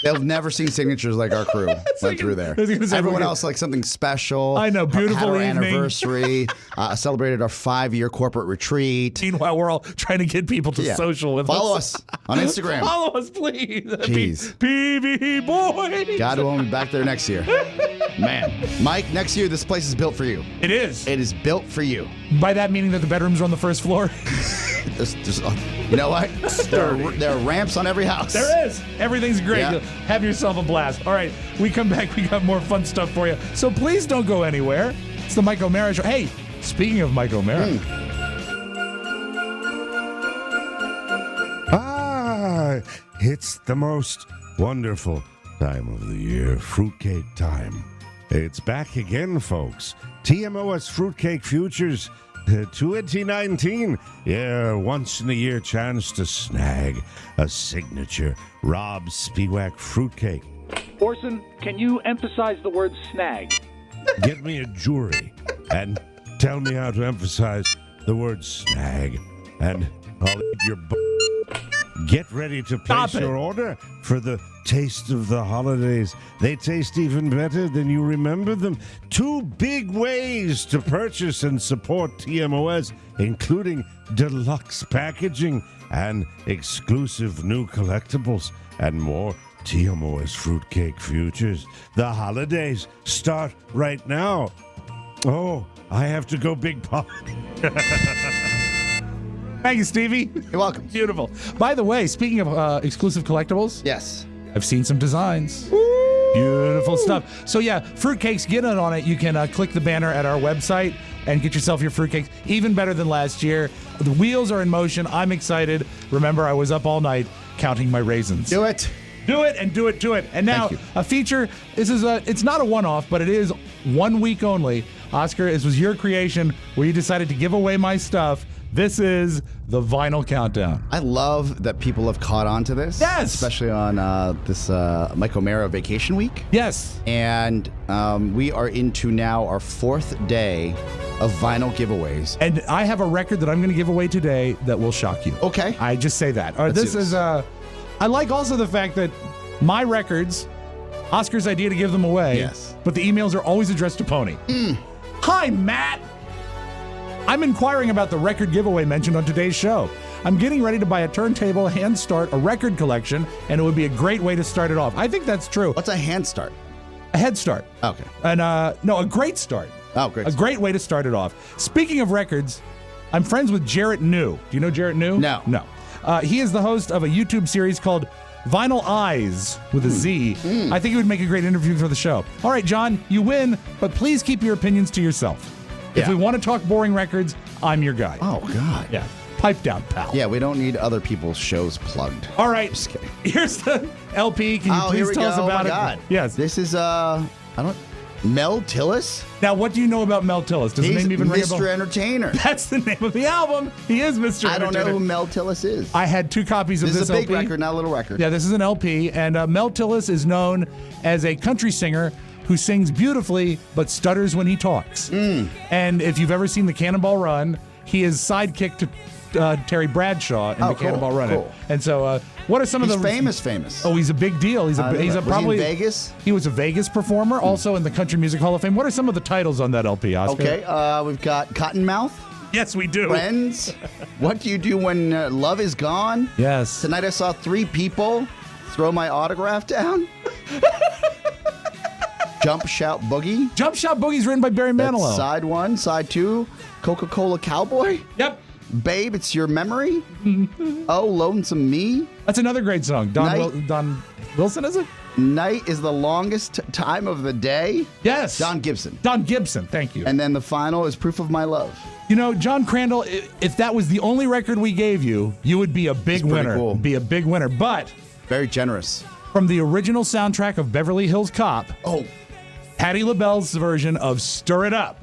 They've never seen signatures like our crew went through there. Everyone else like something special. I know, beautiful had our evening. Anniversary. Celebrated our 5-year corporate retreat. Meanwhile, we're all trying to get people to social with Follow us. us on Instagram. Follow us, please. Jeez. PV boy. God will be back there next year. Man. Mike, next year, this place is built for you. It is. It is built for you. By that meaning that the bedrooms are on the first floor? You know what? There are ramps on every house. There is. Everything's great. Yeah. Have yourself a blast. All right, we come back. We got more fun stuff for you. So please don't go anywhere. It's the Mike O'Mara Show. Hey, speaking of Mike O'Mara. It's the most wonderful time of the year, fruitcake time. It's back again, folks. TMOS Fruitcake Futures 2019. Yeah, once-in-a-year chance to snag a signature Robb Spiewak fruitcake. Orson, can you emphasize the word snag? Get me a jury and tell me how to emphasize the word snag, and I'll eat your Get ready to place your order for the taste of the holidays. They taste even better than you remember them. 2 big ways to purchase and support TMOS, including deluxe packaging and exclusive new collectibles and more. TMOS Fruitcake Futures. The holidays start right now. Oh, I have to go big pop. Thank you, Stevie. You're welcome. Beautiful. By the way, speaking of exclusive collectibles, yes, I've seen some designs. Woo! Beautiful stuff. So yeah, fruitcakes, get in on it. You can click the banner at our website and get yourself your fruitcakes. Even better than last year. The wheels are in motion. I'm excited. Remember, I was up all night counting my raisins. Do it. Do it and do it to it. And now a feature. This is it's not a one-off, but it is 1 week only. Oscar, this was your creation where you decided to give away my stuff. This is the vinyl countdown. I love that people have caught on to this. Yes. Especially on this Mike O'Mara vacation week. Yes. And we are into now our 4th day of vinyl giveaways. And I have a record that I'm going to give away today that will shock you. Okay. I just say that. This is, I like also the fact that my records, Oscar's idea to give them away. Yes. But the emails are always addressed to Pony. Hi, Matt. I'm inquiring about the record giveaway mentioned on today's show. I'm getting ready to buy a turntable and start a record collection, and it would be a great way to start it off. I think that's true. What's a hand start? A head start. Okay. And no, a great start. Oh, great. A great way to start it off. Speaking of records, I'm friends with Jarrett New. Do you know Jarrett New? No. No. He is the host of a YouTube series called Vinyl Eyes with a Z. I think he would make a great interview for the show. All right, John, you win, but please keep your opinions to yourself. If we want to talk boring records, I'm your guy. Oh, God. Yeah. Pipe down, pal. Yeah, we don't need other people's shows plugged. All right. Just kidding. Here's the LP. Can you please tell us about it? God. Yes. This is, Mel Tillis? Now, what do you know about Mel Tillis? Does the name even ring a bell? Mr. Entertainer. That's the name of the album. He is Mr. Entertainer. I don't know who Mel Tillis is. I had 2 copies of this LP. This is a big record, not a little record. Yeah, this is an LP. And Mel Tillis is known as a country singer who sings beautifully but stutters when he talks. And if you've ever seen the Cannonball Run, he is sidekick to Terry Bradshaw in the Cannonball Run. Cool. And so, what are some of the famous? Oh, he's a big deal. He's probably was he in Vegas. He was a Vegas performer, also in the Country Music Hall of Fame. What are some of the titles on that LP, Oscar? Okay, we've got Cottonmouth. Yes, we do. Friends. What do you do when love is gone? Yes. Tonight I saw 3 people throw my autograph down. Jump, Shout, Boogie. Jump, Shout, Boogie's written by Barry Manilow. That's side 1. Side 2, Coca-Cola Cowboy. Yep. Babe, It's Your Memory. Oh, Lonesome Me. That's another great song. Don Wilson, is it? Night is the longest time of the day. Yes. Don Gibson. Don Gibson, thank you. And then the final is Proof of My Love. You know, John Crandall, if that was the only record we gave you, you would be a big winner. Cool. Be a big winner. But very generous. From the original soundtrack of Beverly Hills Cop. Oh. Patti LaBelle's version of Stir It Up.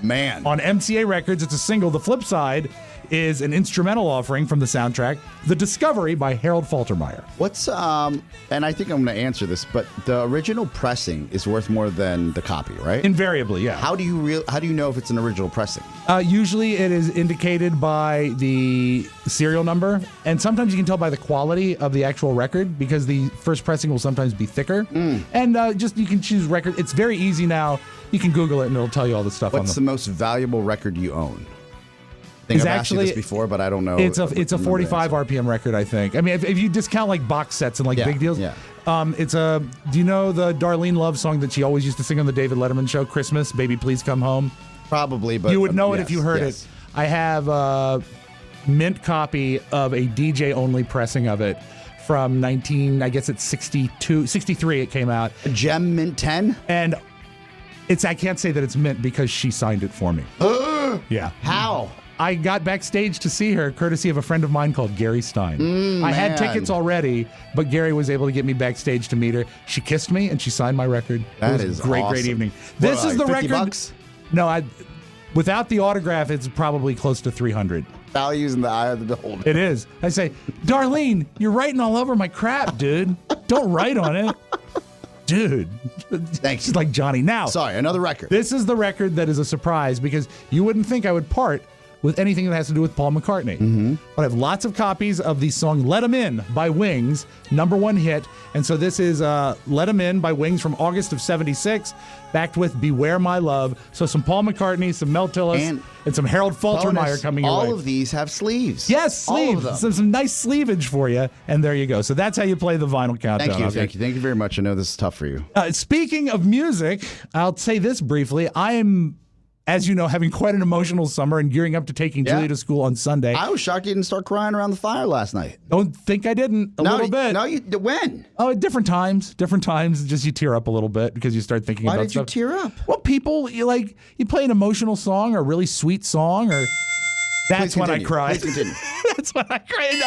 Man. On MCA Records, it's a single. The flip side is an instrumental offering from the soundtrack, The Discovery by Harold Faltermeyer. What's and I think I'm going to answer this, but the original pressing is worth more than the copy, right? Invariably, yeah. How do you know if it's an original pressing? Usually it is indicated by the serial number, and sometimes you can tell by the quality of the actual record because the first pressing will sometimes be thicker. And just you can choose record. It's very easy now. You can Google it and it'll tell you all the stuff. What's the most valuable record you own? I think I've asked you this before, but I don't know. It's a 45 RPM record, I think. I mean, if you discount like box sets and like big deals, it's a. Do you know the Darlene Love song that she always used to sing on the David Letterman show, Christmas, Baby Please Come Home? Probably, but you would know it if you heard it. I have a mint copy of a DJ only pressing of it from 63 it came out. A gem mint 10? And I can't say that it's mint because she signed it for me. Yeah. How? I got backstage to see her courtesy of a friend of mine called Gary Stein. I had tickets already, but Gary was able to get me backstage to meet her. She kissed me and she signed my record. That it was is a great, awesome. great evening. This is the record. $50? No, without the autograph, it's probably close to $300. Values in the eye of the beholder. It is. I say, Darlene, you're writing all over my crap, dude. Don't write on it. Dude. Thanks. She's like Johnny. Now. Sorry, another record. This is the record that is a surprise because you wouldn't think I would part with anything that has to do with Paul McCartney. But I have lots of copies of the song Let 'Em In by Wings, #1 hit. And so this is Let 'Em In by Wings from August of 76, backed with Beware My Love. So some Paul McCartney, some Mel Tillis, and some Harold Faltermeyer coming your way. All of these have sleeves. Yes, sleeves. Some nice sleevage for you. And there you go. So that's how you play the vinyl countdown. Thank you very much. I know this is tough for you. Speaking of music, I'll say this briefly. I am, as you know, having quite an emotional summer and gearing up to taking Julia to school on Sunday. I was shocked you didn't start crying around the fire last night. Don't think I didn't. A little bit. No, when? Oh, at different times. Just you tear up a little bit because you start thinking about stuff. Why did you tear up? Well, people, you play an emotional song or a really sweet song, or that's when I cried. Please continue. That's when I cried.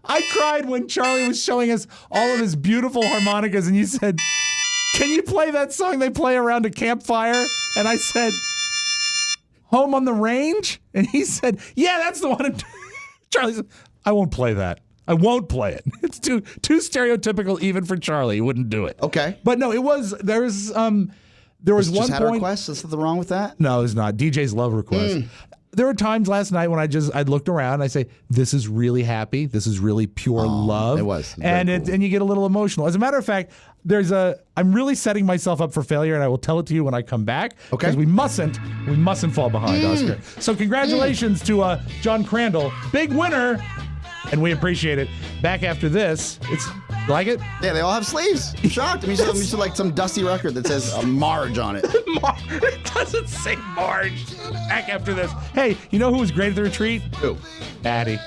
I cried when Charlie was showing us all of his beautiful harmonicas and you said, "Can you play that song they play around a campfire?" And I said, "Home on the Range?" And he said, "Yeah, that's the one." Charlie said, "I won't play that. I won't play it. It's too stereotypical even for Charlie. He wouldn't do it." Okay. But no, there was one just had point. A request? Is something wrong with that? No, it's not. DJ's love request. There were times last night when I'd looked around and I say, "This is really happy. This is really pure love." It was. And you get a little emotional. As a matter of fact, I'm really setting myself up for failure, and I will tell it to you when I come back. Okay. Because we mustn't fall behind, Oscar. So congratulations to John Crandall, big winner, and we appreciate it. Back after this, you like it? Yeah, they all have sleeves. I'm shocked. I'm used to like some dusty record that says Marge on it. It doesn't say Marge. Back after this. Hey, you know who was great at the retreat? Who? Maddy.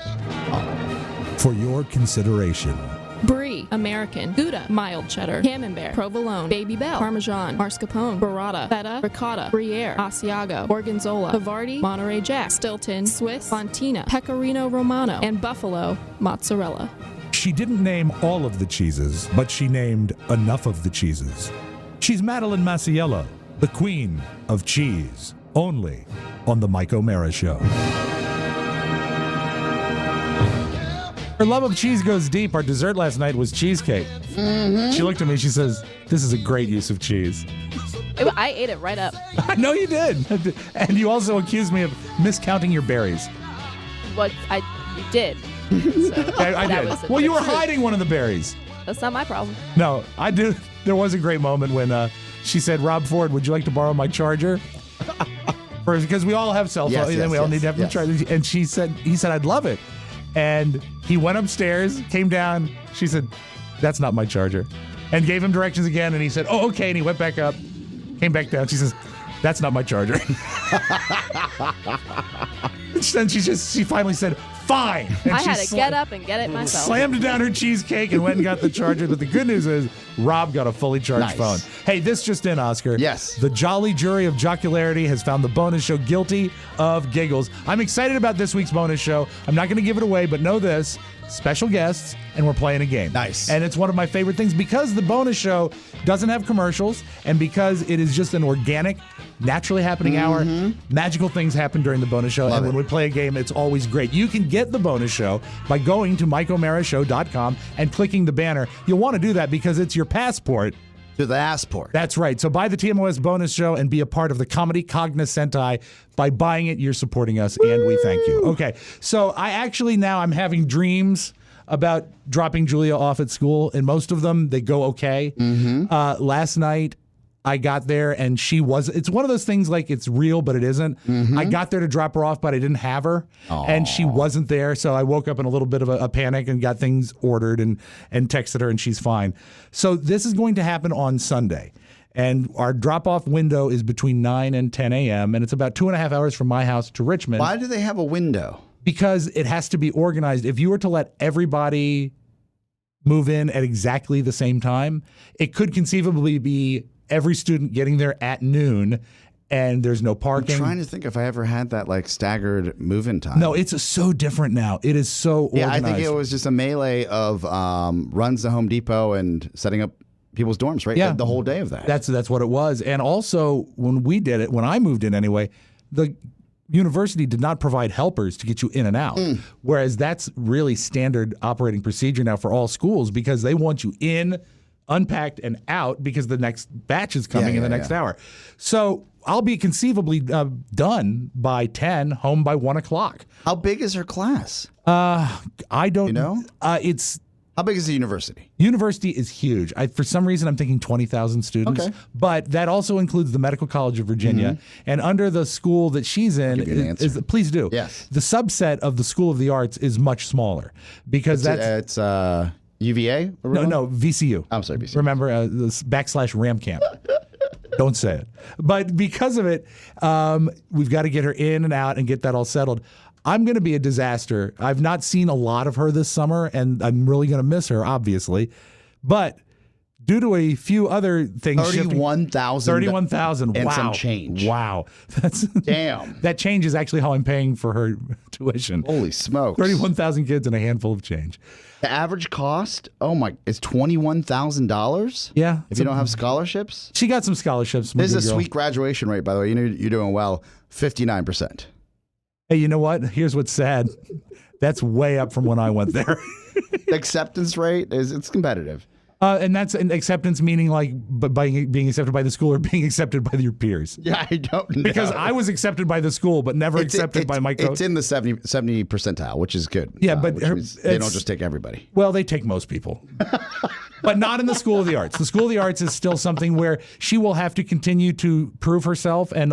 For your consideration. Brie, American, Gouda, mild cheddar, Camembert, Provolone, Baby Bell, Parmesan, Mascarpone, Burrata, Feta, Ricotta, Gruyere, Asiago, Gorgonzola, Havarti, Monterey Jack, Stilton, Swiss, Fontina, Pecorino Romano, and Buffalo mozzarella. She didn't name all of the cheeses, but she named enough of the cheeses. She's Madeline Masiello, the queen of cheese, only on the Mike O'Mara Show. Her love of cheese goes deep. Our dessert last night was cheesecake. She looked at me, she says, "This is a great use of cheese." I ate it right up. I know you did. And you also accused me of miscounting your berries. You did. So I did. Well, you were hiding one of the berries. That's not my problem. No, I do. There was a great moment when she said, "Rob Ford, would you like to borrow my charger?" Because we all have cell phones, and we all need to have them charged. And he said, "I'd love it." And he went upstairs, came down. She said, "That's not my charger," and gave him directions again. And he said, "Oh, okay." And he went back up, came back down. She says, "That's not my charger." Then she finally said, "Fine." And I had to get up and get it myself. Slammed down her cheesecake and went and got the charger. But the good news is, Rob got a fully charged phone. Hey, this just in, Oscar. Yes. The jolly jury of jocularity has found the bonus show guilty of giggles. I'm excited about this week's bonus show. I'm not going to give it away, but know this. Special guests, and we're playing a game. Nice. And it's one of my favorite things because the bonus show doesn't have commercials and because it is just an organic naturally happening hour. Magical things happen during the bonus show. When we play a game, it's always great. You can get the bonus show by going to MikeO'MaraShow.com and clicking the banner. You'll want to do that because it's your passport to the passport. That's right. So buy the TMOS bonus show and be a part of the comedy cognoscenti. By buying it, you're supporting us, and we thank you. Okay, so I'm having dreams about dropping Julia off at school, and most of them, they go okay. Last night, I got there, and it's one of those things like it's real, but it isn't. I got there to drop her off, but I didn't have her, and she wasn't there, so I woke up in a little bit of a panic and got things ordered and texted her, and she's fine. So this is going to happen on Sunday. And our drop-off window is between 9 and 10 a.m., and it's about 2.5 hours from my house to Richmond. Why do they have a window? Because it has to be organized. If you were to let everybody move in at exactly the same time, it could conceivably be every student getting there at noon, and there's no parking. I'm trying to think if I ever had that like staggered move-in time. No, it's so different now. It is so organized. Yeah, I think it was just a melee of runs to Home Depot and setting up people's dorms, right? Yeah. The whole day of that. That's what it was. And also, when we did it, when I moved in anyway, the university did not provide helpers to get you in and out. Whereas that's really standard operating procedure now for all schools because they want you in, unpacked, and out because the next batch is coming in the next hour. So I'll be conceivably done by 10, home by 1 o'clock. How big is her class? I don't know. How big is the university? University is huge. For some reason, I'm thinking 20,000 students. Okay. But that also includes the Medical College of Virginia. And under the school that she's in, please do. Yes. The subset of the School of the Arts is much smaller because it's UVA? No, VCU. I'm sorry, VCU. Remember, this /Ram Camp. Don't say it. But because of it, we've got to get her in and out and get that all settled. I'm going to be a disaster. I've not seen a lot of her this summer, and I'm really going to miss her, obviously. But due to a few other things, 31,000. 31,000. And wow. some change. Wow. Damn. That change is actually how I'm paying for her tuition. Holy smokes. 31,000 kids and a handful of change. The average cost, is $21,000? Yeah. If you don't have scholarships? She got some scholarships. This is a sweet graduation rate, by the way. You're doing well. 59%. Hey, you know what? Here's what's sad. That's way up from when I went there. The acceptance rate it's competitive. And that's an acceptance meaning like by being accepted by the school or being accepted by your peers. Yeah, I don't know. Because I was accepted by the school, but never accepted by my coach. It's in the 70 percentile, which is good. Yeah, but they don't just take everybody. Well, they take most people. But not in the School of the Arts. The School of the Arts is still something where she will have to continue to prove herself and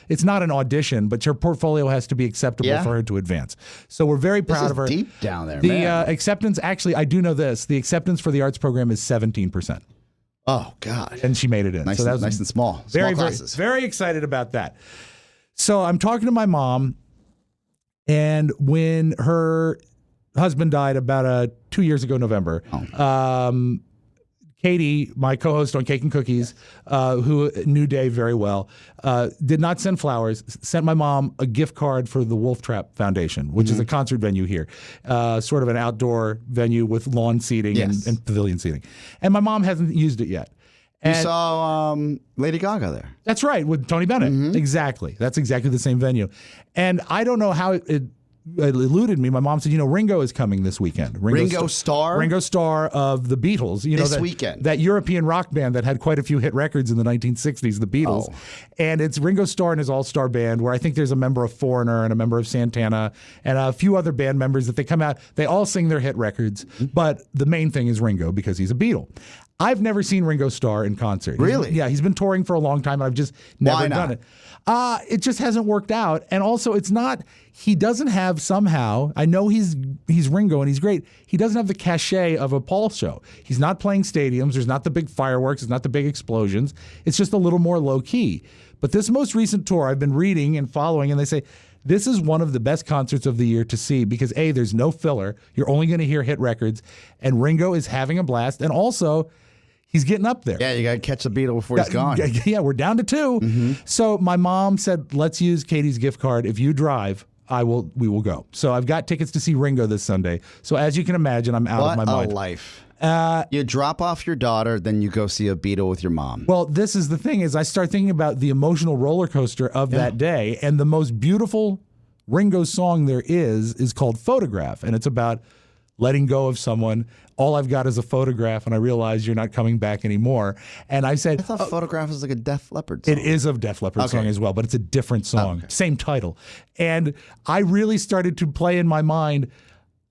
it's not an audition, but her portfolio has to be acceptable for her to advance. So we're very proud of her. Deep down there, The acceptance, actually, I do know this. The acceptance for the arts program is 17%. Oh, God. And she made it in. Nice, so that was nice and small. Very, small classes. Very excited about that. So I'm talking to my mom, and when her husband died about 2 years ago, November, Katie, my co-host on Cake and Cookies, who knew Dave very well, did not send flowers, sent my mom a gift card for the Wolf Trap Foundation, which is a concert venue here, sort of an outdoor venue with lawn seating and pavilion seating. And my mom hasn't used it yet. And you saw Lady Gaga there. That's right, with Tony Bennett. Exactly. That's exactly the same venue. And I don't know how it eluded me. My mom said, Ringo is coming this weekend. Ringo Starr? Ringo Starr of the Beatles. This weekend. That European rock band that had quite a few hit records in the 1960s, the Beatles. Oh. And it's Ringo Starr and his all-star band, where I think there's a member of Foreigner and a member of Santana and a few other band members that they come out. They all sing their hit records, but the main thing is Ringo because he's a Beatle. I've never seen Ringo Starr in concert. Really? He's been touring for a long time, and I've just never done it. It just hasn't worked out. And also, it's not, he doesn't have somehow, I know he's Ringo and he's great, he doesn't have the cachet of a Paul show. He's not playing stadiums, there's not the big fireworks, there's not the big explosions. It's just a little more low-key. But this most recent tour, I've been reading and following, and they say, this is one of the best concerts of the year to see because, A, there's no filler, you're only going to hear hit records, and Ringo is having a blast, and also, he's getting up there. Yeah, you got to catch the Beatle before he's gone. Yeah, we're down to 2. So my mom said, let's use Katie's gift card. If you drive, we will go. So I've got tickets to see Ringo this Sunday. So as you can imagine, I'm out of my mind. What a life. You drop off your daughter, then you go see a Beatle with your mom. Well, this is the thing is I start thinking about the emotional roller coaster of that day, and the most beautiful Ringo song there is called Photograph, and it's about letting go of someone. All I've got is a photograph, and I realize you're not coming back anymore. And I said, I thought Photograph was like a Def Leppard song. It is a Def Leppard song as well, but it's a different song. Same title. And I really started to play in my mind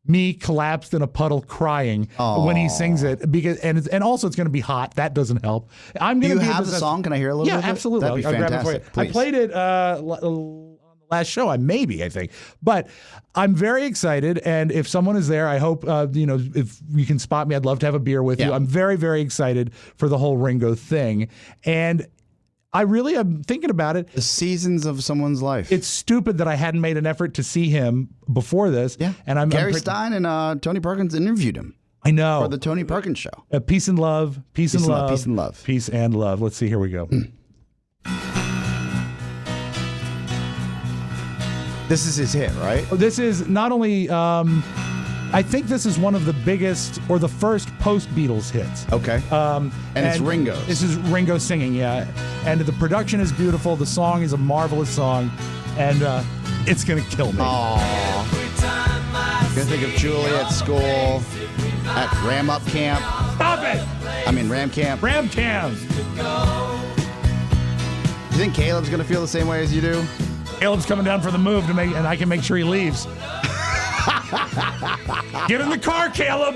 me collapsed in a puddle crying when he sings it, because and also it's going to be hot. That doesn't help. I'm going to. Do you have the song? Can I hear a little bit? Yeah, absolutely. That'd be I'll grab fantastic. it for you. I played it on the last show. I think, but I'm very excited. And if someone is there, I hope if you can spot me, I'd love to have a beer with you. I'm very, very excited for the whole Ringo thing, and I really am thinking about it. The seasons of someone's life. It's stupid that I hadn't made an effort to see him before this. Yeah. And Gary Stein and Tony Perkins interviewed him. I know. For the Tony Perkins show. Peace and love. Peace and love. Peace and love. Peace and love. Let's see. Here we go. This is his hit, right? This is not only... I think this is one of the biggest or the first post-Beatles hits. Okay. And it's Ringo's. This is Ringo singing, yeah. And the production is beautiful. The song is a marvelous song. And it's going to kill me. Aww. You're going to think of Julie at school, at Ram Up Camp. Stop it! I mean, Ram Camp. Ram Camp. You think Caleb's going to feel the same way as you do? Caleb's coming down for the move and I can make sure he leaves. Get in the car, Caleb.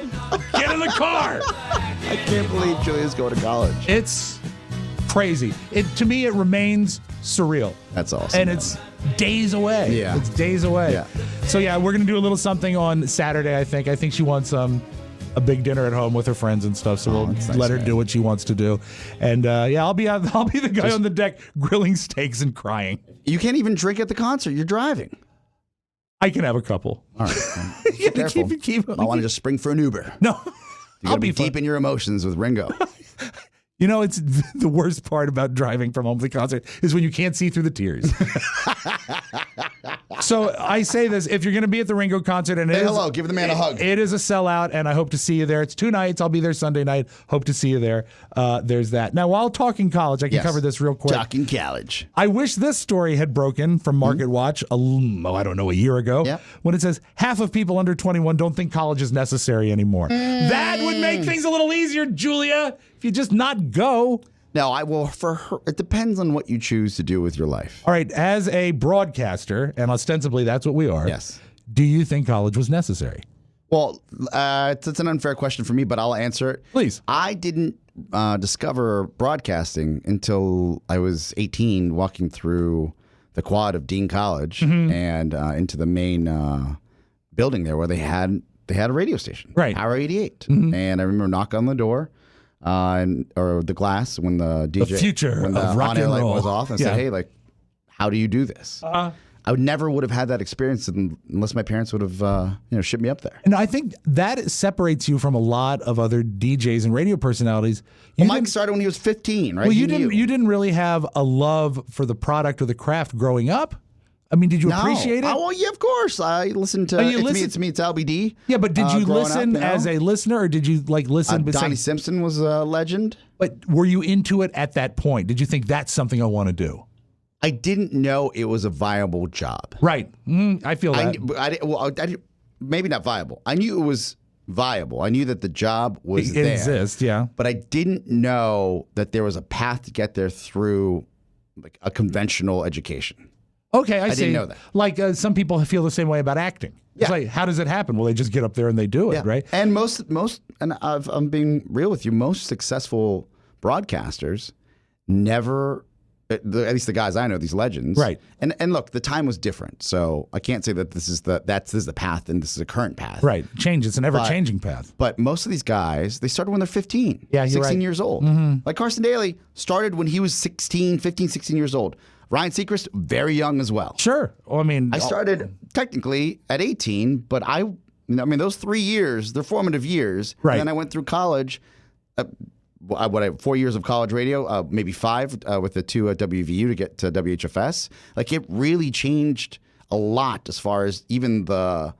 Get in the car. I can't believe Julia's going to college. It's crazy. To me, it remains surreal. That's awesome. And it's days away. Yeah. It's days away. Yeah. So, yeah, we're going to do a little something on Saturday, I think. I think she wants a big dinner at home with her friends and stuff, so we'll let her do what she wants to do. And, I'll be the guy on the deck grilling steaks and crying. You can't even drink at the concert. You're driving. I can have a couple. All right. Careful. I want to just spring for an Uber. No. I'll be deep in your emotions with Ringo. You know, it's the worst part about driving from home to the concert is when you can't see through the tears. So I say this, if you're going to be at the Ringo concert, and hello, give the man a hug. It is a sellout, and I hope to see you there. It's 2 nights. I'll be there Sunday night. Hope to see you there. There's that. Now, while talking college, I can cover this real quick. Talking college. I wish this story had broken from Market Watch, a year ago, when it says half of people under 21 don't think college is necessary anymore. That would make things a little easier, Julia, if you just not go. No, for her, it depends on what you choose to do with your life. All right, as a broadcaster, and ostensibly that's what we are. Yes. Do you think college was necessary? Well, it's an unfair question for me, but I'll answer it. Please. I didn't discover broadcasting until I was 18, walking through the quad of Dean College and into the main building there where they had a radio station, right? Power 88, and I remember knock on the door. Or the glass when the DJ, the future when the of rock and light roll was off, and said, "Hey, how do you do this?" I never would have had that experience unless my parents would have, shipped me up there. And I think that separates you from a lot of other DJs and radio personalities. Mike started when he was 15, right? Well, you didn't really have a love for the product or the craft growing up. I mean, did you appreciate it? Oh, well, yeah, of course. I listened to It's Me, It's LBD. Yeah, but did you listen as a listener, or did you listen? Donnie Simpson was a legend. But were you into it at that point? Did you think that's something I want to do? I didn't know it was a viable job. Right. I feel that. Maybe not viable. I knew it was viable. I knew that the job was there. Exists, yeah. But I didn't know that there was a path to get there through a conventional education. Okay, I see. Didn't know that. Like some people feel the same way about acting. It's like, how does it happen? Well, they just get up there and they do it, right? And and I'm being real with you, most successful broadcasters never, at least the guys I know, these legends. Right. And look, the time was different. So I can't say that this is the path and this is a current path. Right. Change. It's an ever-changing path. But most of these guys, they started when they're 15, 16 years old. Like Carson Daly started when he was 15, 16 years old. Ryan Seacrest, very young as well. Sure. Well, I mean, I started technically at 18, but those 3 years, they're formative years. Right. And then I went through college. 4 years of college radio, maybe 5 with the 2 at WVU to get to WHFS. Like, it really changed a lot as far as even the.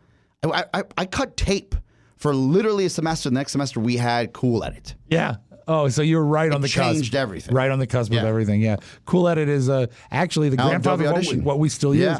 I cut tape for literally a semester. The next semester we had Cool Edit. Yeah. Oh, so you're right on the cusp. Changed everything. Right on the cusp of everything. Yeah. Cool Edit is actually the grandfather of what we still use.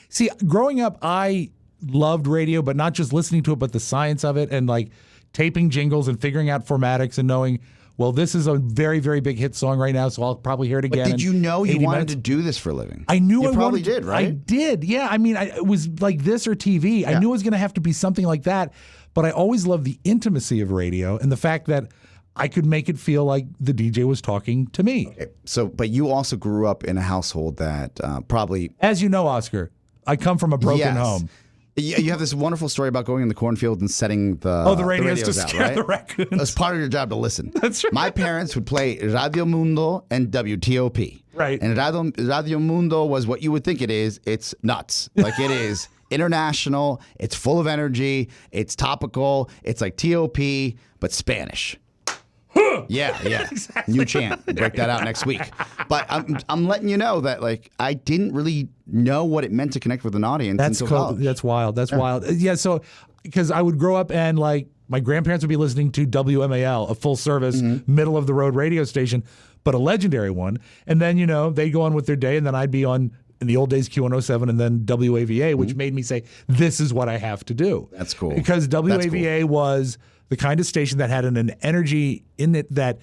See, growing up, I loved radio, but not just listening to it, but the science of it and like taping jingles and figuring out formatics and knowing, well, this is a very, very big hit song right now, so I'll probably hear it again. But did you know you wanted to do this for a living? I knew you probably did, right? I did, yeah. I mean, it was like this or TV. I knew it was going to have to be something like that, but I always loved the intimacy of radio and the fact that I could make it feel like the DJ was talking to me. Okay. So, but you also grew up in a household that probably... As you know, Oscar, I come from a broken home. You have this wonderful story about going in the cornfield and setting the radios to scare out, right? the raccoons. That's part of your job to listen. That's right. My parents would play Radio Mundo and WTOP. Right. And Radio Mundo was what you would think it is. It's nuts. Like it is international. It's full of energy. It's topical. It's like TOP, but Spanish. Yeah. Exactly. New chant. Break that out next week. But I'm letting you know that like I didn't really know what it meant to connect with an audience until college. That's wild. That's wild. Yeah. So because I would grow up and like my grandparents would be listening to WMAL, a full service, middle of the road radio station, but a legendary one. And then they go on with their day, and then I'd be on. In the old days, Q107 and then WAVA, which made me say, this is what I have to do. That's cool. Because WAVA was the kind of station that had an energy in it that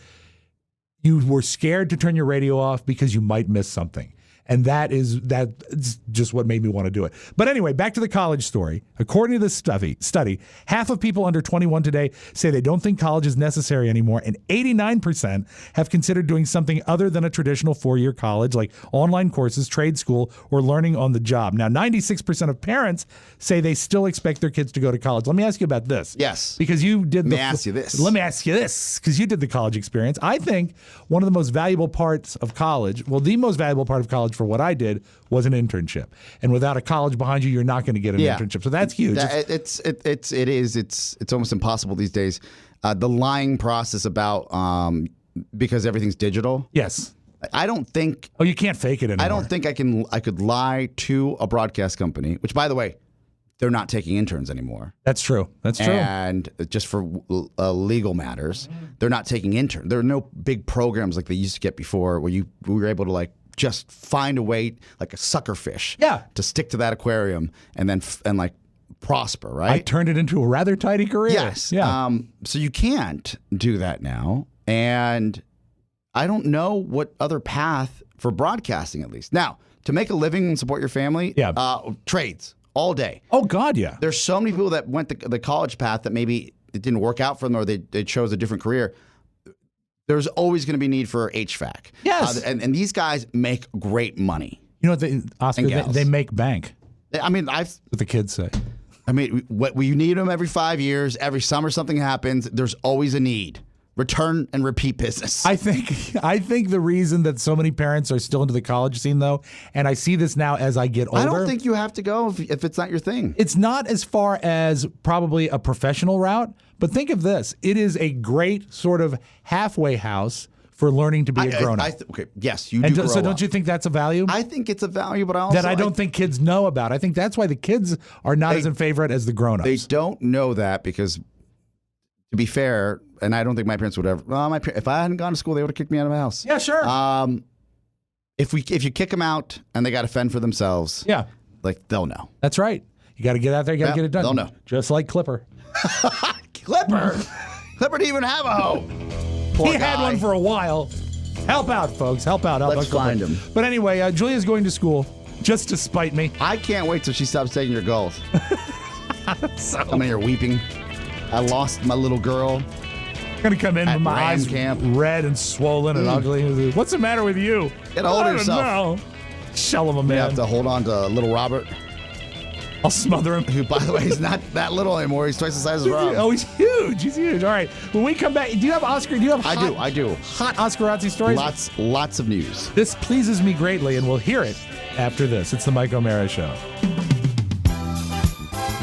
you were scared to turn your radio off because you might miss something. And that's just what made me want to do it. But anyway, back to the college story. According to this study, half of people under 21 today say they don't think college is necessary anymore, and 89% have considered doing something other than a traditional four-year college, like online courses, trade school, or learning on the job. Now, 96% of parents say they still expect their kids to go to college. Let me ask you about this. Yes. Because you did Let me ask you this, because you did the college experience. I think one of the most valuable parts of college, the most valuable part of college for what I did was an internship. And without a college behind you, you're not going to get an internship. So that's huge. It's almost impossible these days. The lying process about because everything's digital. Yes. I don't think. Oh, you can't fake it anymore. I don't think I could lie to a broadcast company, which, by the way, they're not taking interns anymore. That's true. And just for legal matters, they're not taking interns. There are no big programs like they used to get before where we were able to like just find a way, like a sucker fish, to stick to that aquarium and then and prosper, right? I turned it into a rather tidy career. Yes. Yeah. So you can't do that now, and I don't know what other path for broadcasting, at least now, to make a living and support your family. Trades all day. Oh God, yeah. There's so many people that went the college path that maybe it didn't work out for them, or they chose a different career. There's always going to be need for HVAC. Yes. And these guys make great money. You know what, Oscar, they make bank. I mean, what the kids say. I mean, we need them every 5 years. Every summer something happens. There's always a need. Return and repeat business. I think the reason that so many parents are still into the college scene, though, and I see this now as I get older. I don't think you have to go if it's not your thing. It's not as far as probably a professional route, but think of this. It is a great sort of halfway house for learning to be a grown-up. Okay, yes, you do. So don't you think that's a value? I think it's a value, but I don't think kids know about. I think that's why the kids are not as in favor of it as the grown-ups. They don't know that because, to be fair, and I don't think my parents would ever. Well, if I hadn't gone to school, they would have kicked me out of the house. Yeah, sure. If you kick them out and they got to fend for themselves, they'll know. That's right. You got to get out there. You got to get it done. They'll know. Just like Clipper. Clipper didn't even have a hoe. He had one for a while. Help out, folks. Help out. Let's find him. But anyway, Julia's going to school just to spite me. I can't wait till she stops taking your gold. I'm here weeping. I lost my little girl. I'm going to come in with my eyes red and swollen and ugly. What's the matter with you? Get a hold of yourself. No. Shell of a man. You have to hold on to little Robert. I'll smother him. Who, by the way, he's not that little anymore. He's twice the size of Rob. Oh, he's huge. He's huge. All right. When we come back, do you have Oscar? I do. Hot Oscar-Razzie stories? Lots of news. This pleases me greatly, and we'll hear it after this. It's the Mike O'Mara Show.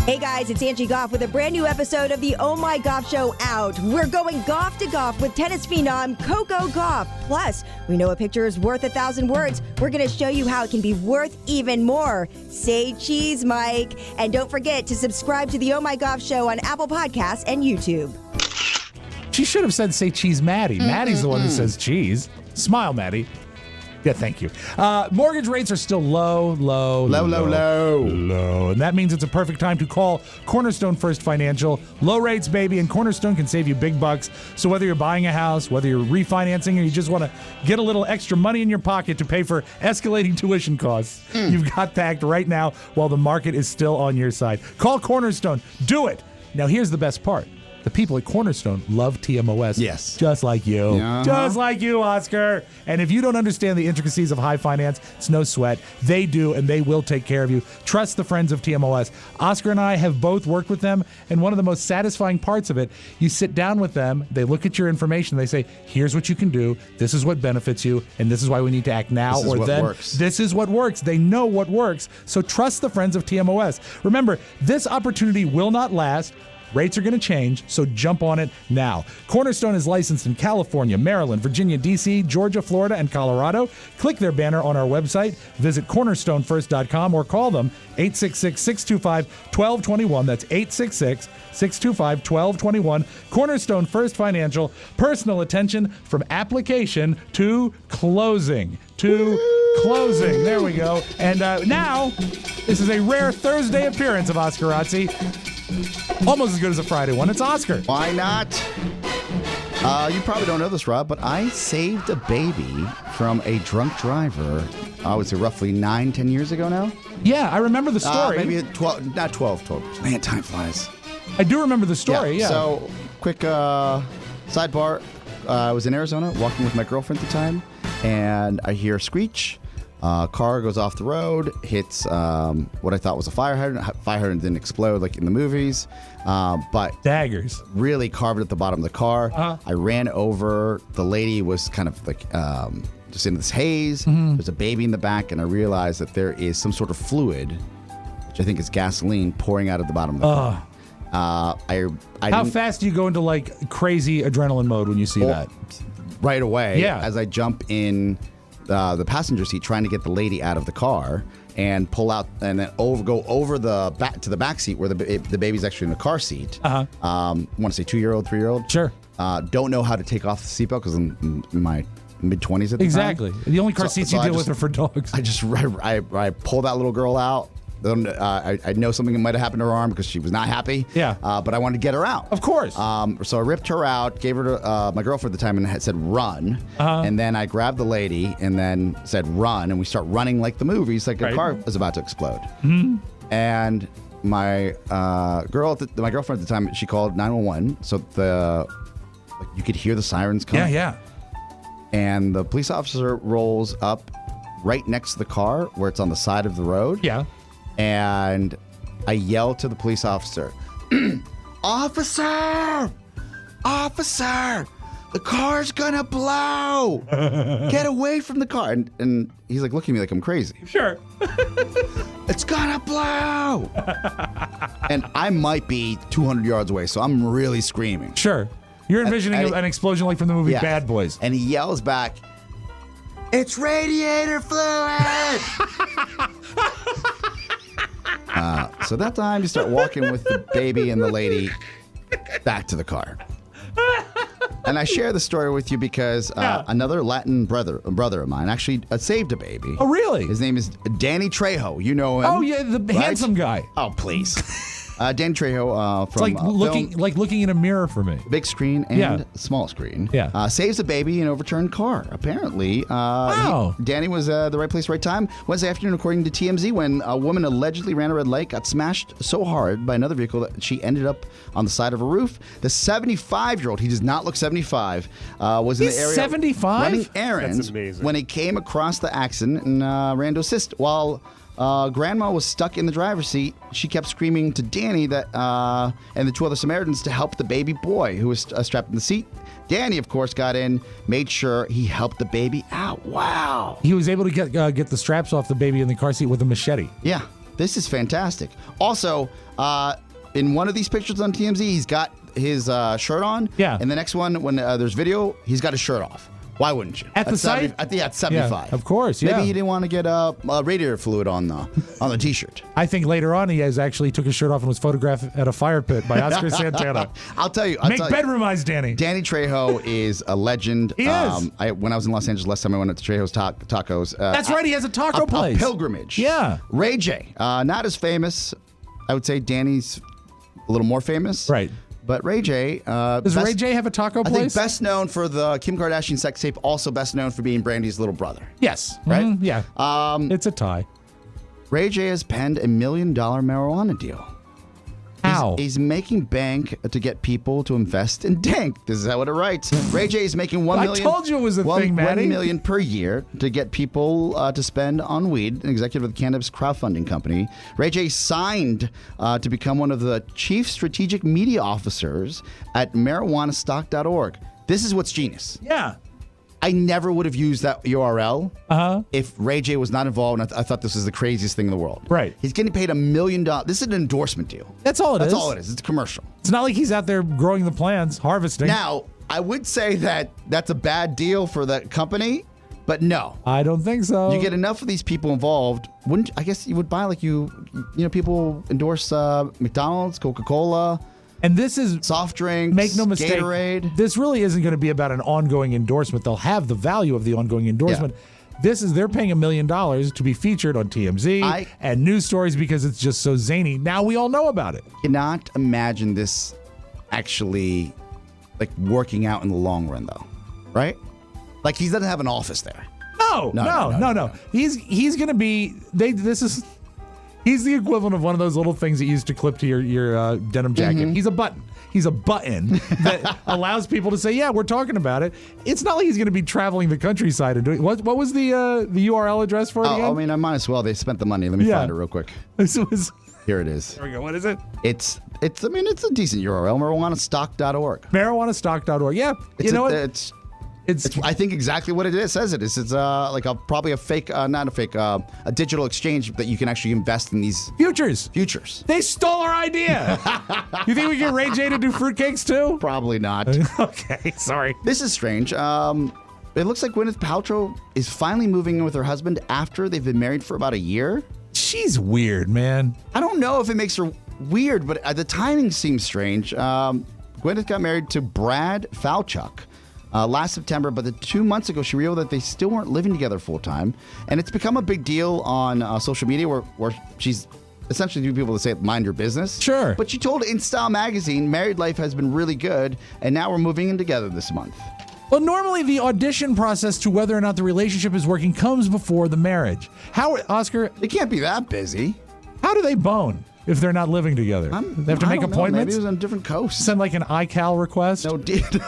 Hey guys, it's Angie Goff with a brand new episode of the Oh My Goff Show out. We're going golf to golf with tennis phenom Coco Gauff. Plus, we know a picture is worth 1,000 words. We're going to show you how it can be worth even more. Say cheese, Mike. And don't forget to subscribe to the Oh My Goff Show on Apple Podcasts and YouTube. She should have said, say cheese, Maddy. Maddie's the one who says cheese. Smile, Maddy. Yeah, thank you. Mortgage rates are still low. And that means it's a perfect time to call Cornerstone First Financial. Low rates, baby, and Cornerstone can save you big bucks. So whether you're buying a house, whether you're refinancing, or you just want to get a little extra money in your pocket to pay for escalating tuition costs, you've got that right now while the market is still on your side. Call Cornerstone. Do it. Now, here's the best part. The people at Cornerstone love TMOS. Yes. Just like you. Just like you, Oscar. And if you don't understand the intricacies of high finance, it's no sweat. They do, and they will take care of you. Trust the friends of TMOS. Oscar and I have both worked with them, and one of the most satisfying parts of it, you sit down with them, they look at your information, they say, here's what you can do, this is what benefits you, and this is why we need to act now or then. This is what works. They know what works. So trust the friends of TMOS. Remember, this opportunity will not last. Rates are going to change, so jump on it now. Cornerstone is licensed in California, Maryland, Virginia, D.C., Georgia, Florida, and Colorado. Click their banner on our website. Visit cornerstonefirst.com or call them 866-625-1221. That's 866-625-1221. Cornerstone First Financial. Personal attention from application to closing. Closing. There we go. And now, this is a rare Thursday appearance of Oscarazzi. Almost as good as a Friday one. It's Oscar. Why not? You probably don't know this, Rob, but I saved a baby from a drunk driver, I would say roughly 9-10 years ago now. Yeah, I remember the story. Maybe 12, not 12. Man, time flies. I do remember the story, yeah. So, quick sidebar. I was in Arizona walking with my girlfriend at the time, and I hear a screech. Car goes off the road, hits what I thought was a fire hydrant. Fire hydrant didn't explode like in the movies, but daggers really carved at the bottom of the car. I ran over. The lady was kind of like just in this haze. There's a baby in the back, and I realized that there is some sort of fluid, which I think is gasoline, pouring out of the bottom of the car. How fast do you go into like crazy adrenaline mode when you see that? Right away. Yeah. As I jump in the passenger seat, trying to get the lady out of the car and pull out, and then go over the back to the back seat where the baby's actually in the car seat. Want to say 2-year-old, 3-year-old? Sure. Don't know how to take off the seatbelt because I'm in my mid-20s at the time. Exactly. The only car seats you deal with are for dogs. I pulled that little girl out. I know something might have happened to her arm because she was not happy. Yeah. But I wanted to get her out. Of course. So I ripped her out, gave her to my girlfriend at the time, and said, run. And then I grabbed the lady and then said, run. And we start running like the movies, like a car was about to explode. And my my girlfriend at the time, she called 911. So you could hear the sirens coming. Yeah. And the police officer rolls up right next to the car where it's on the side of the road. Yeah. And I yell to the police officer, Officer! The car's gonna blow! Get away from the car. And he's like looking at me like I'm crazy. Sure. It's gonna blow! And I might be 200 yards away, so I'm really screaming. Sure. You're envisioning an explosion like from the movie Bad Boys. And he yells back, it's radiator fluid! So that time you start walking with the baby and the lady back to the car. And I share the story with you because another Latin brother of mine actually saved a baby. Oh, really? His name is Danny Trejo. You know him. Oh, yeah, the handsome guy. Oh, please. Danny Trejo from it's like looking in a mirror for me. Big screen and small screen. Yeah. Saves a baby in an overturned car. Apparently, Danny was the right place, right time. Wednesday afternoon, according to TMZ, when a woman allegedly ran a red light, got smashed so hard by another vehicle that she ended up on the side of a roof. The 75-year-old, he does not look 75, was in the area 75? running errands when he came across the accident and ran to assist. While Grandma was stuck in the driver's seat, she kept screaming to Danny and the two other Samaritans to help the baby boy who was strapped in the seat. Danny, of course, got in, made sure he helped the baby out. Wow. He was able to get the straps off the baby in the car seat with a machete. Yeah. This is fantastic. Also, in one of these pictures on TMZ, he's got his shirt on. Yeah. And the next one, when there's video, he's got his shirt off. Why wouldn't you? At the site? At 75. Yeah, of course, yeah. Maybe he didn't want to get radiator fluid on the T-shirt. I think later on he actually took his shirt off and was photographed at a fire pit by Oscar Santana. I'll tell you. Make bedroom eyes, Danny. Danny Trejo is a legend. He is. When I was in Los Angeles last time, I went to Trejo's Tacos. That's right. He has a taco place. A pilgrimage. Yeah. Ray J. Not as famous. I would say Danny's a little more famous. Right. But Ray J. Does Ray J have a taco place? I think best known for the Kim Kardashian sex tape, also best known for being Brandy's little brother. Yes. Right? Mm-hmm. Yeah. It's a tie. Ray J has penned $1 million marijuana deal. How? He's making bank to get people to invest in dank. This is how it writes. Ray J is making $1 million. I told you it was a thing, Maddy. $1 million per year to get people to spend on weed. An executive of the cannabis crowdfunding company. Ray J signed to become one of the chief strategic media officers at marijuanastock.org. This is what's genius. Yeah. I never would have used that URL if Ray J was not involved, and I thought this was the craziest thing in the world. Right. He's getting paid $1 million. This is an endorsement deal. That's all it is. That's all it is. It's a commercial. It's not like he's out there growing the plants, harvesting. Now, I would say that that's a bad deal for the company, but no. I don't think so. You get enough of these people involved, wouldn't I guess you would buy people endorse McDonald's, Coca-Cola. And this is soft drinks. Make no mistake. Gatorade. This really isn't going to be about an ongoing endorsement. They'll have the value of the ongoing endorsement. Yeah. They're paying $1 million to be featured on TMZ and news stories because it's just so zany. Now we all know about it. Cannot imagine this actually working out in the long run, though, right? Like he doesn't have an office there. No. He's going to be. He's the equivalent of one of those little things that you used to clip to your denim jacket. Mm-hmm. He's a button. He's a button that allows people to say, yeah, we're talking about it. It's not like he's going to be traveling the countryside and doing. What was the URL address for it again? I mean, I might as well. They spent the money. Let me find it real quick. Here it is. There we go. What is it? It's a decent URL. Marijuanastock.org. Marijuanastock.org. Yeah. You know what? It's I think exactly what it is. Says it is. It's probably a fake, not a fake, a digital exchange that you can actually invest in these futures. They stole our idea. You think we get Ray J to do fruitcakes too? Probably not. Okay, sorry. This is strange. It looks like Gwyneth Paltrow is finally moving in with her husband after they've been married for about a year. She's weird, man. I don't know if it makes her weird, but the timing seems strange. Gwyneth got married to Brad Falchuk last September, but 2 months ago, she revealed that they still weren't living together full time. And it's become a big deal on social media where she's essentially doing people to say, mind your business. Sure. But she told InStyle magazine, married life has been really good, and now we're moving in together this month. Well, normally the audition process to whether or not the relationship is working comes before the marriage. How, Oscar? They can't be that busy. How do they bone if they're not living together? They have to make appointments? Maybe it was on a different coast. Send like an iCal request? No details.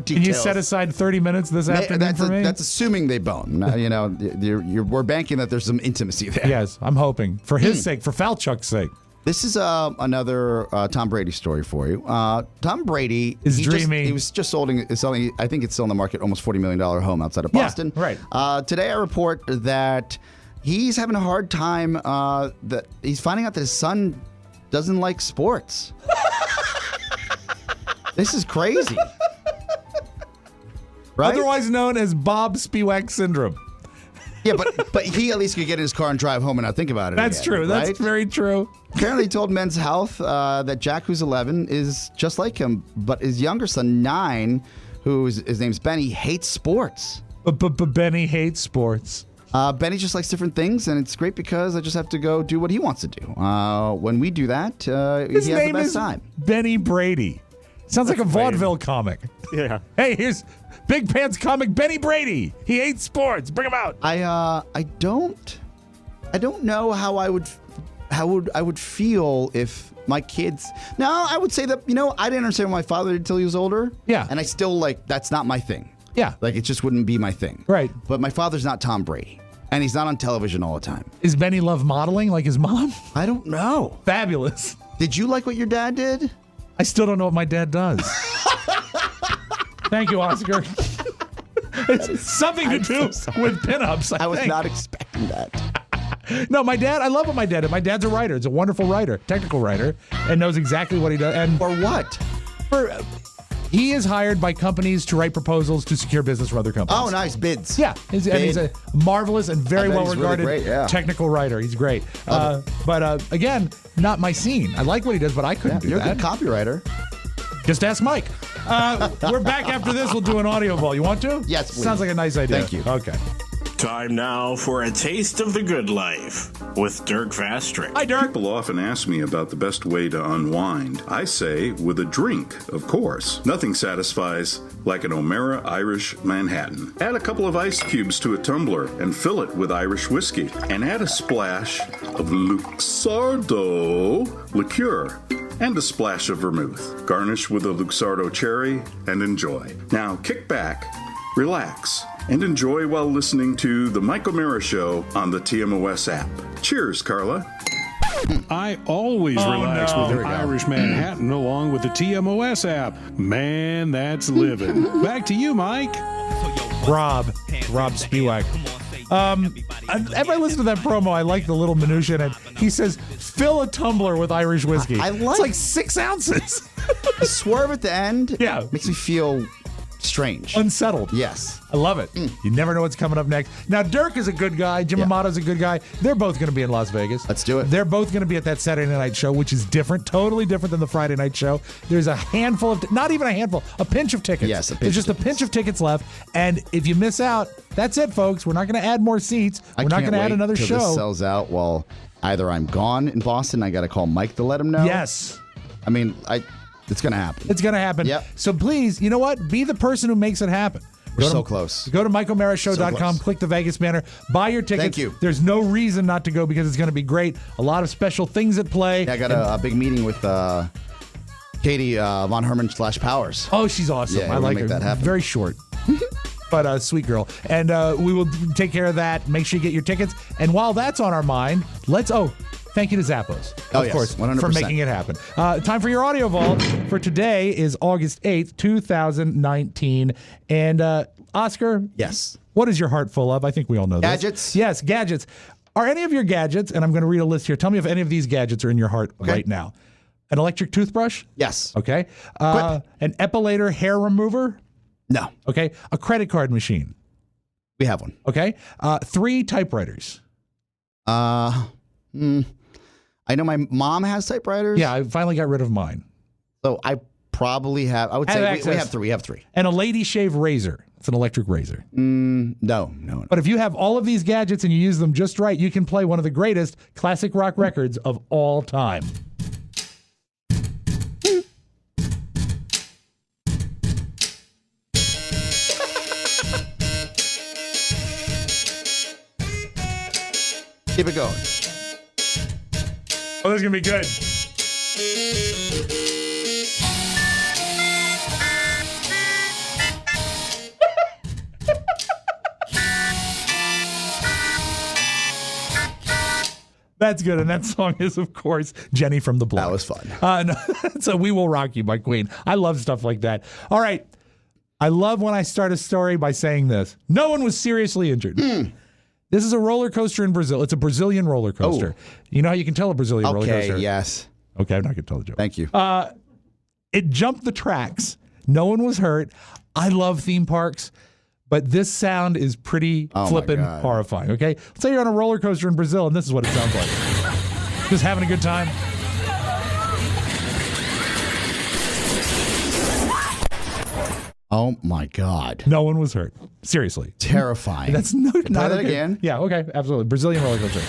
Can you set aside 30 minutes this afternoon for me? That's assuming they bone. We're banking that there's some intimacy there. Yes, I'm hoping. For his sake, for Falchuk's sake. This is another Tom Brady story for you. Tom Brady is dreaming. He was just selling. I think it's still in the market. Almost $40 million home outside of Boston. Yeah, right. Today I report that he's having a hard time. That he's finding out that his son doesn't like sports. This is crazy. Right? Otherwise known as Bob Spiewak syndrome. Yeah, but he at least could get in his car and drive home and not think about it. That's again, true. Right? That's very true. Apparently, he told Men's Health that Jack, who's 11, is just like him, but his younger son, 9, his name's Benny, hates sports. But Benny hates sports. Benny just likes different things, and it's great because I just have to go do what he wants to do. When we do that, he has the best time. Benny Brady. Sounds like a vaudeville comic. Yeah. Hey, here's Big Pants comic Benny Brady. He hates sports. Bring him out. I don't know how I would feel if my kids. No, I would say that I didn't understand what my father did until he was older. Yeah. And I still that's not my thing. Yeah. Like it just wouldn't be my thing. Right. But my father's not Tom Brady. And he's not on television all the time. Is Benny love modeling like his mom? I don't know. Fabulous. Did you like what your dad did? I still don't know what my dad does. Thank you, Oscar. It's something to do with pinups. I was not expecting that. No, my dad, I love what my dad did. My dad's a writer. He's a wonderful writer, technical writer, and knows exactly what he does. And For what? He is hired by companies to write proposals to secure business for other companies. Oh, nice. Bids. Yeah. And he's a marvelous and very well-regarded really great, technical writer. He's great. But again, not my scene. I like what he does, but I couldn't do You're that. a good copywriter. Just ask Mike. We're back after this. We'll do an audio ball. You want to? Yes, please. Sounds like a nice idea. Thank you. Okay. Time now for a taste of the good life with Dirk Vastrick. Hi, Dirk. People often ask me about the best way to unwind. I say with a drink, of course. Nothing satisfies like an O'Mara Irish Manhattan. Add a couple of ice cubes to a tumbler and fill it with Irish whiskey. And add a splash of Luxardo liqueur and a splash of vermouth. Garnish with a Luxardo cherry and enjoy. Now kick back, relax, and enjoy while listening to The Mike O'Mara Show on the TMOS app. Cheers, Carla. I always relax with an Irish Manhattan along with the TMOS app. Man, that's living. Back to you, Mike. Robb Spiewak. Every listen to that promo, I like the little minutia in it. He says, fill a tumbler with Irish whiskey. It's like 6 ounces. The swerve at the end makes me feel strange. Unsettled. Yes. I love it. You never know what's coming up next. Now, Dirk is a good guy. Jim Amato's a good guy. They're both going to be in Las Vegas. Let's do it. They're both going to be at that Saturday night show, which is different, totally different than the Friday night show. There's a handful of, not even a handful, a pinch of tickets. Yes, a pinch. There's just a pinch of tickets left. And if you miss out, that's it, folks. We're not going to add more seats. We're not going to add another show. This sells out. Well, either I'm gone in Boston, I got to call Mike to let him know. Yes. I mean, it's going to happen. It's going to happen. Yep. So please, you know what? Be the person who makes it happen. We're so close. Go to MikeO'MaraShow.com, click the Vegas banner, buy your tickets. Thank you. There's no reason not to go because it's going to be great. A lot of special things at play. Yeah, I got a big meeting with Katie Von Herman / Powers. Oh, she's awesome. Yeah, I like her. that happen. Very short. But sweet girl. And we will take care of that. Make sure you get your tickets. And while that's on our mind, thank you to Zappos, of course, 100%. for making it happen. Time for your audio vault for today is August 8th, 2019. And Oscar, yes, what is your heart full of? I think we all know this. Gadgets? Yes, gadgets. Are any of your gadgets, and I'm going to read a list here, tell me if any of these gadgets are in your heart right now. An electric toothbrush? Yes. Okay. An epilator hair remover? No. Okay. A credit card machine? We have one. Okay. 3 typewriters? I know my mom has typewriters. Yeah, I finally got rid of mine. So I probably have. I would say we have 3. We have 3. And a lady shave razor. It's an electric razor. No. But if you have all of these gadgets and you use them just right, you can play one of the greatest classic rock records of all time. Keep it going. Oh, this is going to be good. That's good. And that song is, of course, Jenny from the Block. That was fun. So We Will Rock You by Queen. I love stuff like that. All right. I love when I start a story by saying this. No one was seriously injured. This is a roller coaster in Brazil. It's a Brazilian roller coaster. Oh. You know how you can tell a Brazilian roller coaster? Okay, yes. Okay, I'm not going to tell the joke. Thank you. It jumped the tracks. No one was hurt. I love theme parks, but this sound is pretty flippin' horrifying, okay? Let's say you're on a roller coaster in Brazil, and this is what it sounds like. Just having a good time. Oh, my God. No one was hurt. Seriously. Terrifying. That's not play that again? Yeah, okay, absolutely. Brazilian roller coaster.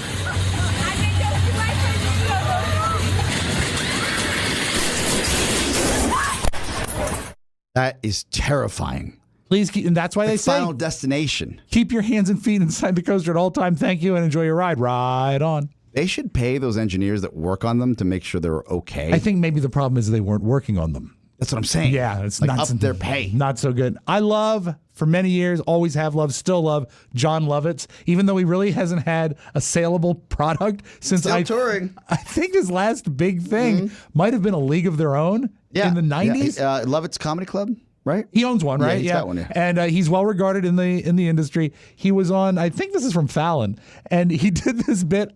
That is terrifying. Please keep, and that's why they say Final Destination. Keep your hands and feet inside the coaster at all time. Thank you and enjoy your ride. Ride on. They should pay those engineers that work on them to make sure they're okay. I think maybe the problem is they weren't working on them. That's what I'm saying. Yeah, it's like not up their pay. Not so good. I love, for many years, always have loved, still love John Lovitz, even though he really hasn't had a saleable product since touring. I think his last big thing might have been A League of Their Own in the 90s. Yeah. Lovett's Comedy Club. right? He owns one, right? He's got one, yeah. And he's well regarded in the industry. He was on, I think this is from Fallon, and he did this bit.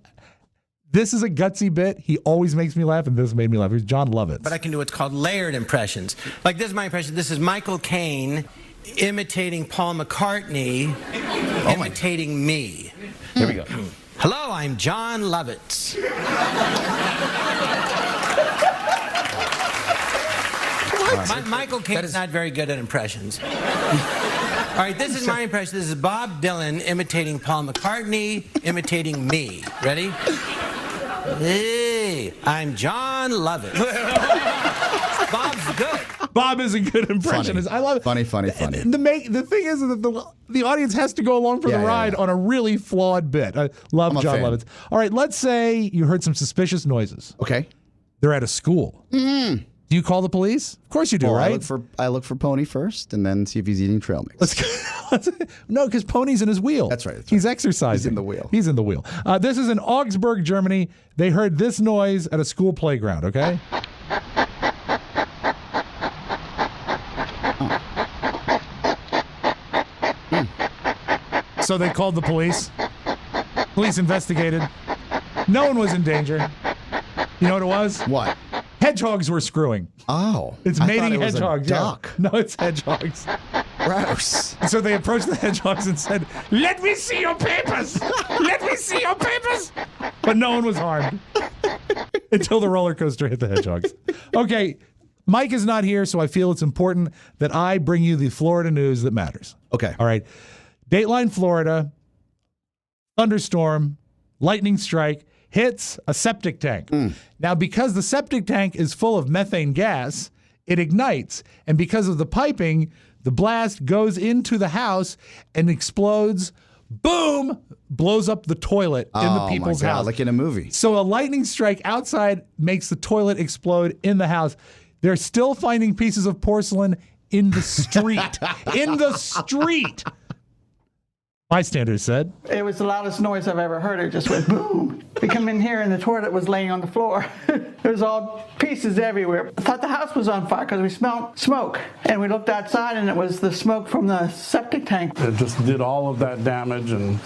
This is a gutsy bit. He always makes me laugh, and this made me laugh. It was John Lovitz. But I can do what's called layered impressions. Like this is my impression. This is Michael Caine imitating Paul McCartney, imitating me. Here we go. Hello, I'm John Lovitz. Michael Caine's not very good at impressions. All right, this is my impression. This is Bob Dylan imitating Paul McCartney, imitating me. Ready? Hey, I'm John Lovitz. Bob's good. Bob is a good impressionist. I love it. Funny. The thing is that the audience has to go along for the ride on a really flawed bit. I love John Lovitz. All right, let's say you heard some suspicious noises. Okay. They're at a school. Do you call the police? Of course you do, right? I look for Pony first, and then see if he's eating trail mix. No, because Pony's in his wheel. That's right. He's exercising. He's in the wheel. He's in the wheel. This is in Augsburg, Germany. They heard this noise at a school playground, okay? So they called the police. Police investigated. No one was in danger. You know what it was? What? Hedgehogs were screwing. Oh. It's mating hedgehogs. Duck. Yeah. No, it's hedgehogs. Gross. So they approached the hedgehogs and said, "Let me see your papers! Let me see your papers!" But no one was harmed until the roller coaster hit the hedgehogs. Okay, Mike is not here, so I feel it's important that I bring you the Florida news that matters. Okay. All right. Dateline Florida, thunderstorm, lightning strike, hits a septic tank. Now, because the septic tank is full of methane gas, it ignites. And because of the piping, the blast goes into the house and explodes. Boom! Blows up the toilet in the people's my God, house. like in a movie. So a lightning strike outside makes the toilet explode in the house. They're still finding pieces of porcelain in the street. In the street! Bystanders said. It was the loudest noise I've ever heard. It just went boom. We come in here and the toilet was laying on the floor. There's all pieces everywhere. I thought the house was on fire because we smelled smoke. And we looked outside and it was the smoke from the septic tank. It just did all of that damage and,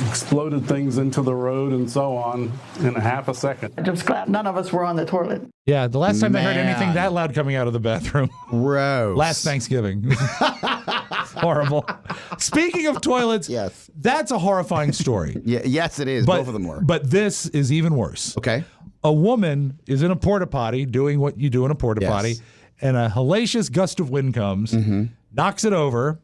exploded things into the road and so on in a half a second. I'm just glad none of us were on the toilet. Yeah, the last time I heard anything that loud coming out of the bathroom. Gross. Last Thanksgiving. Horrible. Speaking of toilets, yes, that's a horrifying story. Yes, it is. Both of them were. But this is even worse. Okay. A woman is in a porta potty doing what you do in a porta potty, and a hellacious gust of wind comes, knocks it over,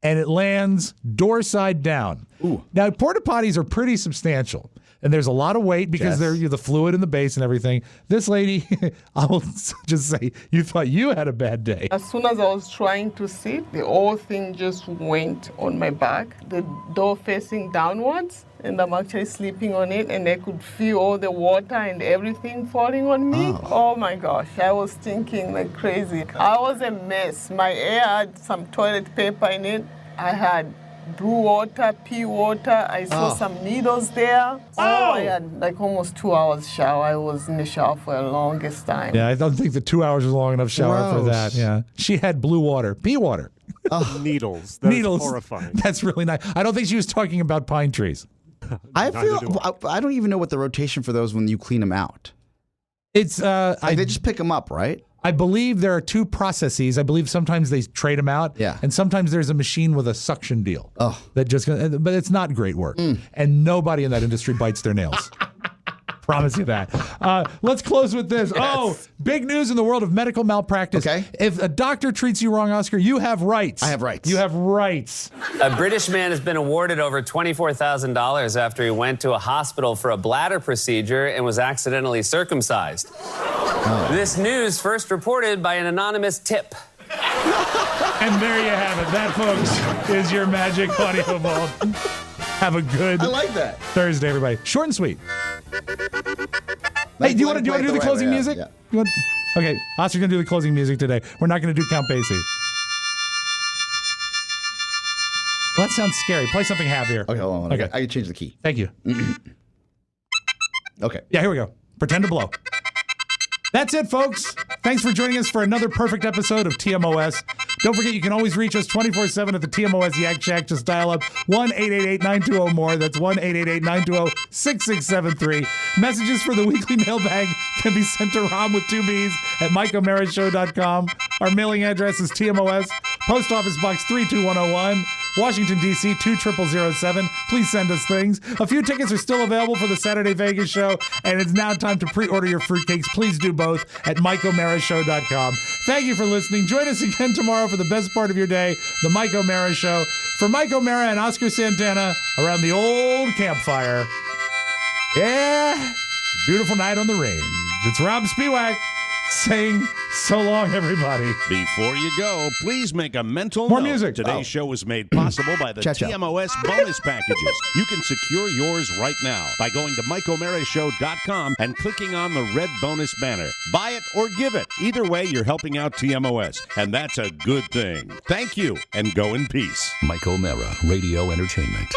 and it lands door side down. Ooh. Now, porta potties are pretty substantial. And there's a lot of weight because they're the fluid in the base and everything. This lady, I will just say, you thought you had a bad day. As soon as I was trying to sit, the whole thing just went on my back, the door facing downwards, and I'm actually sleeping on it, and I could feel all the water and everything falling on me. Oh my gosh, I was thinking like crazy. I was a mess. My hair had some toilet paper in it. I had blue water, pea water. I saw some needles there. So I had like almost 2 hours shower. I was in the shower for the longest time. Yeah, I don't think the 2 hours was long enough shower for that. Yeah, she had blue water, pea water. Needles. That's Needles. horrifying. That's really nice. I don't think she was talking about pine trees. I don't even know what the rotation for those when you clean them out. It's they just pick them up, right? I believe there are two processes. I believe sometimes they trade them out, and sometimes there's a machine with a suction deal. That just, but it's not great work, and nobody in that industry bites their nails. Promise you that. Let's close with this. Yes. Big news in the world of medical malpractice. Okay. If a doctor treats you wrong, Oscar, you have rights. I have rights. You have rights. A British man has been awarded over $24,000 after he went to a hospital for a bladder procedure and was accidentally circumcised. This news first reported by an anonymous tip. And there you have it. That, folks, is your magic audio vault. Have a good I like that. Thursday, everybody. Short and sweet. Hey, do you want to do the closing music? Yeah. You want, okay, Oscar's going to do the closing music today. We're not going to do Count Basie. Well, that sounds scary. Play something happier. Okay, hold on. Okay. I can change the key. Thank you. Okay. Yeah, here we go. Pretend to blow. That's it, folks. Thanks for joining us for another perfect episode of TMOS. Don't forget, you can always reach us 24/7 at the TMOS Yak Shack. Just dial up 1-888-920-MORE. That's 1-888-920-6673. Messages for the weekly mailbag can be sent to Rob with 2 B's at MikeO'MaraShow.com. Our mailing address is TMOS, Post Office Box 32101, Washington, D.C. 20007. Please send us things. A few tickets are still available for the Saturday Vegas show, and it's now time to pre-order your fruitcakes. Please do both at MikeO'MaraShow.com. Thank you for listening. Join us again tomorrow for the best part of your day, The Mike O'Mara Show. For Mike O'Mara and Oscar Santana around the old campfire. Yeah, beautiful night on the range. It's Rob Spiewak saying so long, everybody. Before you go, please make a mental More note. music. Today's show was made possible by the TMOS bonus packages. You can secure yours right now by going to MikeO'MaraShow.com and clicking on the red bonus banner. Buy it or give it. Either way, you're helping out TMOS, and that's a good thing. Thank you, and go in peace. Mike O'Mara, Radio Entertainment.